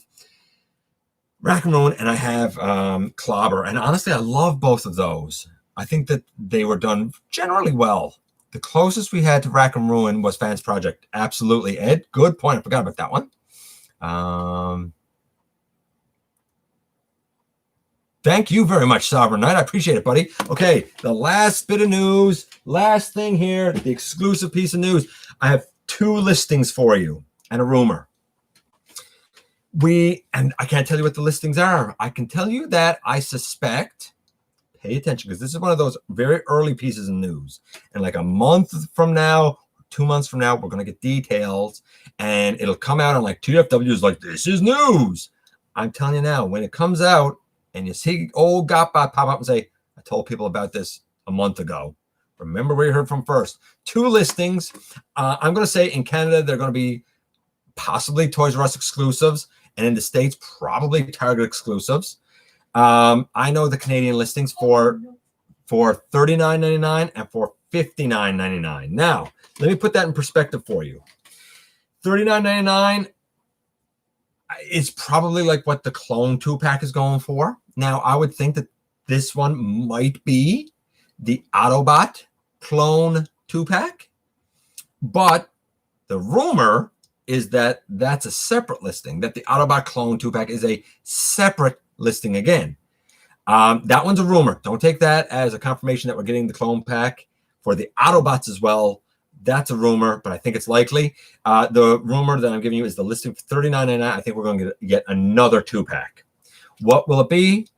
Rack and Ruin and I have Clobber. And honestly, I love both of those. I think that they were done generally well. The closest we had to Rack and Ruin was Fans Project. Absolutely. Ed, good point. I forgot about that one. Thank you very much, Sovereign Knight. I appreciate it, buddy. Okay, the last bit of news, last thing here, the exclusive piece of news. I have 2 listings for you and a rumor. And I can't tell you what the listings are. I can tell you that I suspect, pay attention, because this is one of those very early pieces of news. And like a month from now, 2 months from now, we're going to get details, and it'll come out on like TFW is like, this is news. I'm telling you now, when it comes out, and you see old GotBot pop up and say, I told people about this a month ago. Remember where you heard from first. 2 listings. I'm going to say in Canada, they're going to be possibly Toys R Us exclusives. And in the States, probably Target exclusives. I know the Canadian listings for $39.99 and for $59.99. Now, let me put that in perspective for you. $39.99 is probably like what the Clone 2-pack is going for. Now, I would think that this one might be the Autobot Clone 2-pack, but the rumor is that that's a separate listing, that the Autobot Clone 2-pack is a separate listing again. That one's a rumor. Don't take that as a confirmation that we're getting the Clone pack for the Autobots as well. That's a rumor, but I think it's likely. The rumor that I'm giving you is the listing for $39.99. I think we're going to get another 2-pack. What will it be?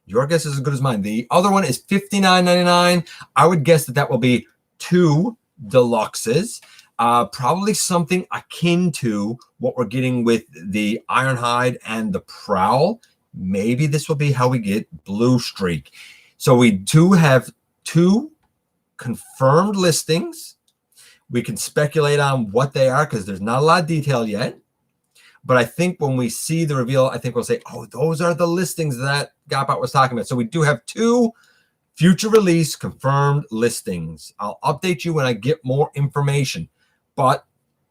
Your guess is as good as mine. The other one is $59.99. I would guess that will be 2 deluxes. Probably something akin to what we're getting with the Ironhide and the Prowl. maybe this will be how we get Blue Streak. So we do have 2 confirmed listings. We can speculate on what they are because there's not a lot of detail yet. But I think when we see the reveal, I think we'll say, oh, those are the listings that GotBot was talking about. So we do have 2 future release confirmed listings. I'll update you when I get more information. But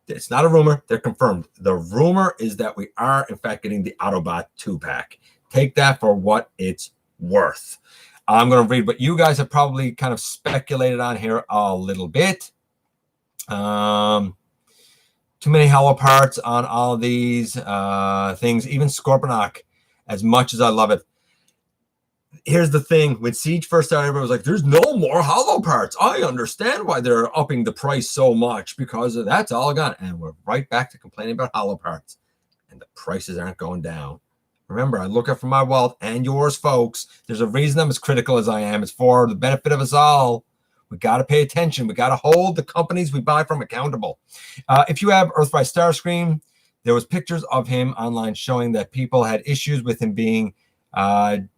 it's not a rumor. They're confirmed. The rumor is that we are, in fact, getting the Autobot 2-pack. Take that for what it's worth. I'm going to read what you guys have probably kind of speculated on here a little bit. Too many hollow parts on all of these things, even Scorponok, as much as I love it. Here's the thing. When Siege first started, everyone was like, there's no more hollow parts. I understand why they're upping the price so much because that's all gone. And we're right back to complaining about hollow parts. And the prices aren't going down. Remember, I look out for my wealth and yours, folks. There's a reason I'm as critical as I am. It's for the benefit of us all. We got to pay attention. We got to hold the companies we buy from accountable. If you have Earthrise Starscream, there was pictures of him online showing that people had issues with him being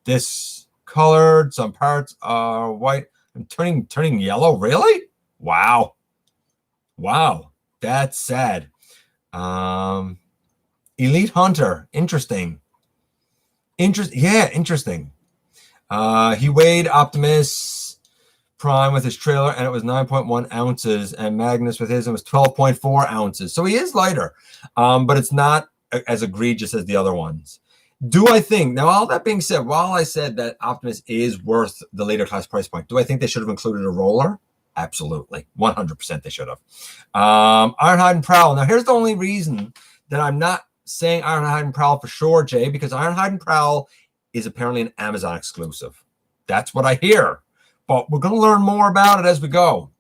discolored. Some parts are white and turning yellow. Really? Wow. That's sad. Elite Hunter. Interesting. Interesting. He weighed Optimus Prime with his trailer, and it was 9.1 ounces, and Magnus with his, it was 12.4 ounces. So he is lighter, but it's not as egregious as the other ones. Do I think, now all that being said, while I said that Optimus is worth the later class price point, do I think they should have included a roller? Absolutely. 100% they should have. Ironhide and Prowl. Now here's the only reason that I'm not saying Ironhide and Prowl for sure, Jay, because Ironhide and Prowl is apparently an Amazon exclusive. That's what I hear. But we're going to learn more about it as we go.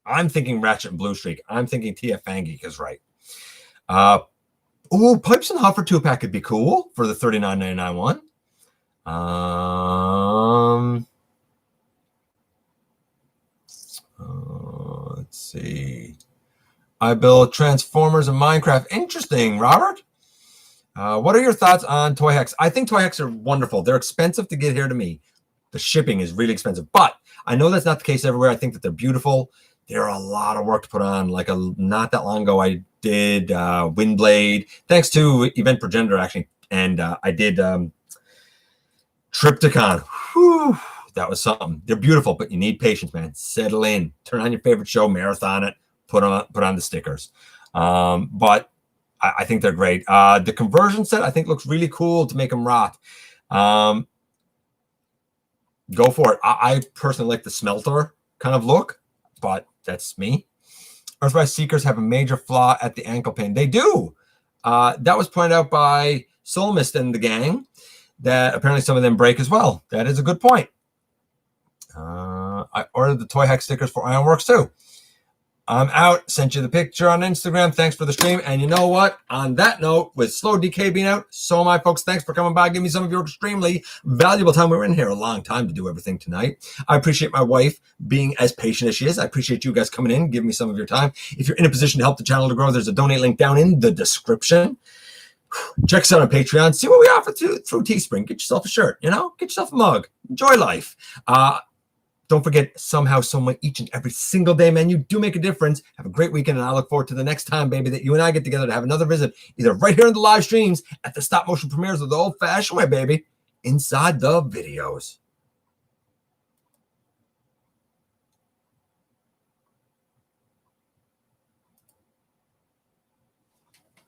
I'm thinking Ratchet and Blue Streak. I'm thinking TF Fangeek is right. Pipes and Huffer 2-pack could be cool for the $39.99 one. Let's see. I build Transformers and Minecraft. Interesting, Robert. What are your thoughts on Toy Hex? I think Toy Hex are wonderful. They're expensive to get here to me. The shipping is really expensive, but I know that's not the case everywhere. I think that they're beautiful. They're a lot of work to put on. Like not that long ago, I did Windblade, thanks to Event Progenitor, actually, and I did Triptychon. Whew, that was something. They're beautiful, but you need patience, man. Settle in. Turn on your favorite show, marathon it, put on the stickers. But I think they're great. The conversion set, I think, looks really cool to make them rot. Go for it. I personally like the smelter kind of look, but that's me. Earthrise Seekers have a major flaw at the ankle pin. They do. That was pointed out by Solmist and the gang, that apparently some of them break as well. That is a good point. I ordered the Toy Hack stickers for Ironworks too. I'm out. Sent you the picture on Instagram. Thanks for the stream. And you know what? On that note, with Slow DK being out, so am I, folks. Thanks for coming by. Give me some of your extremely valuable time. We were in here a long time to do everything tonight. I appreciate my wife being as patient as she is. I appreciate you guys coming in, giving me some of your time. If you're in a position to help the channel to grow, there's a donate link down in the description. Check us out on Patreon. See what we offer through Teespring. Get yourself a shirt, get yourself a mug. Enjoy life. Don't forget, somehow, somewhere, each and every single day, man, you do make a difference. Have a great weekend, and I look forward to the next time, baby, that you and I get together to have another visit, either right here in the live streams, at the stop motion premieres of the old-fashioned way, baby, inside the videos.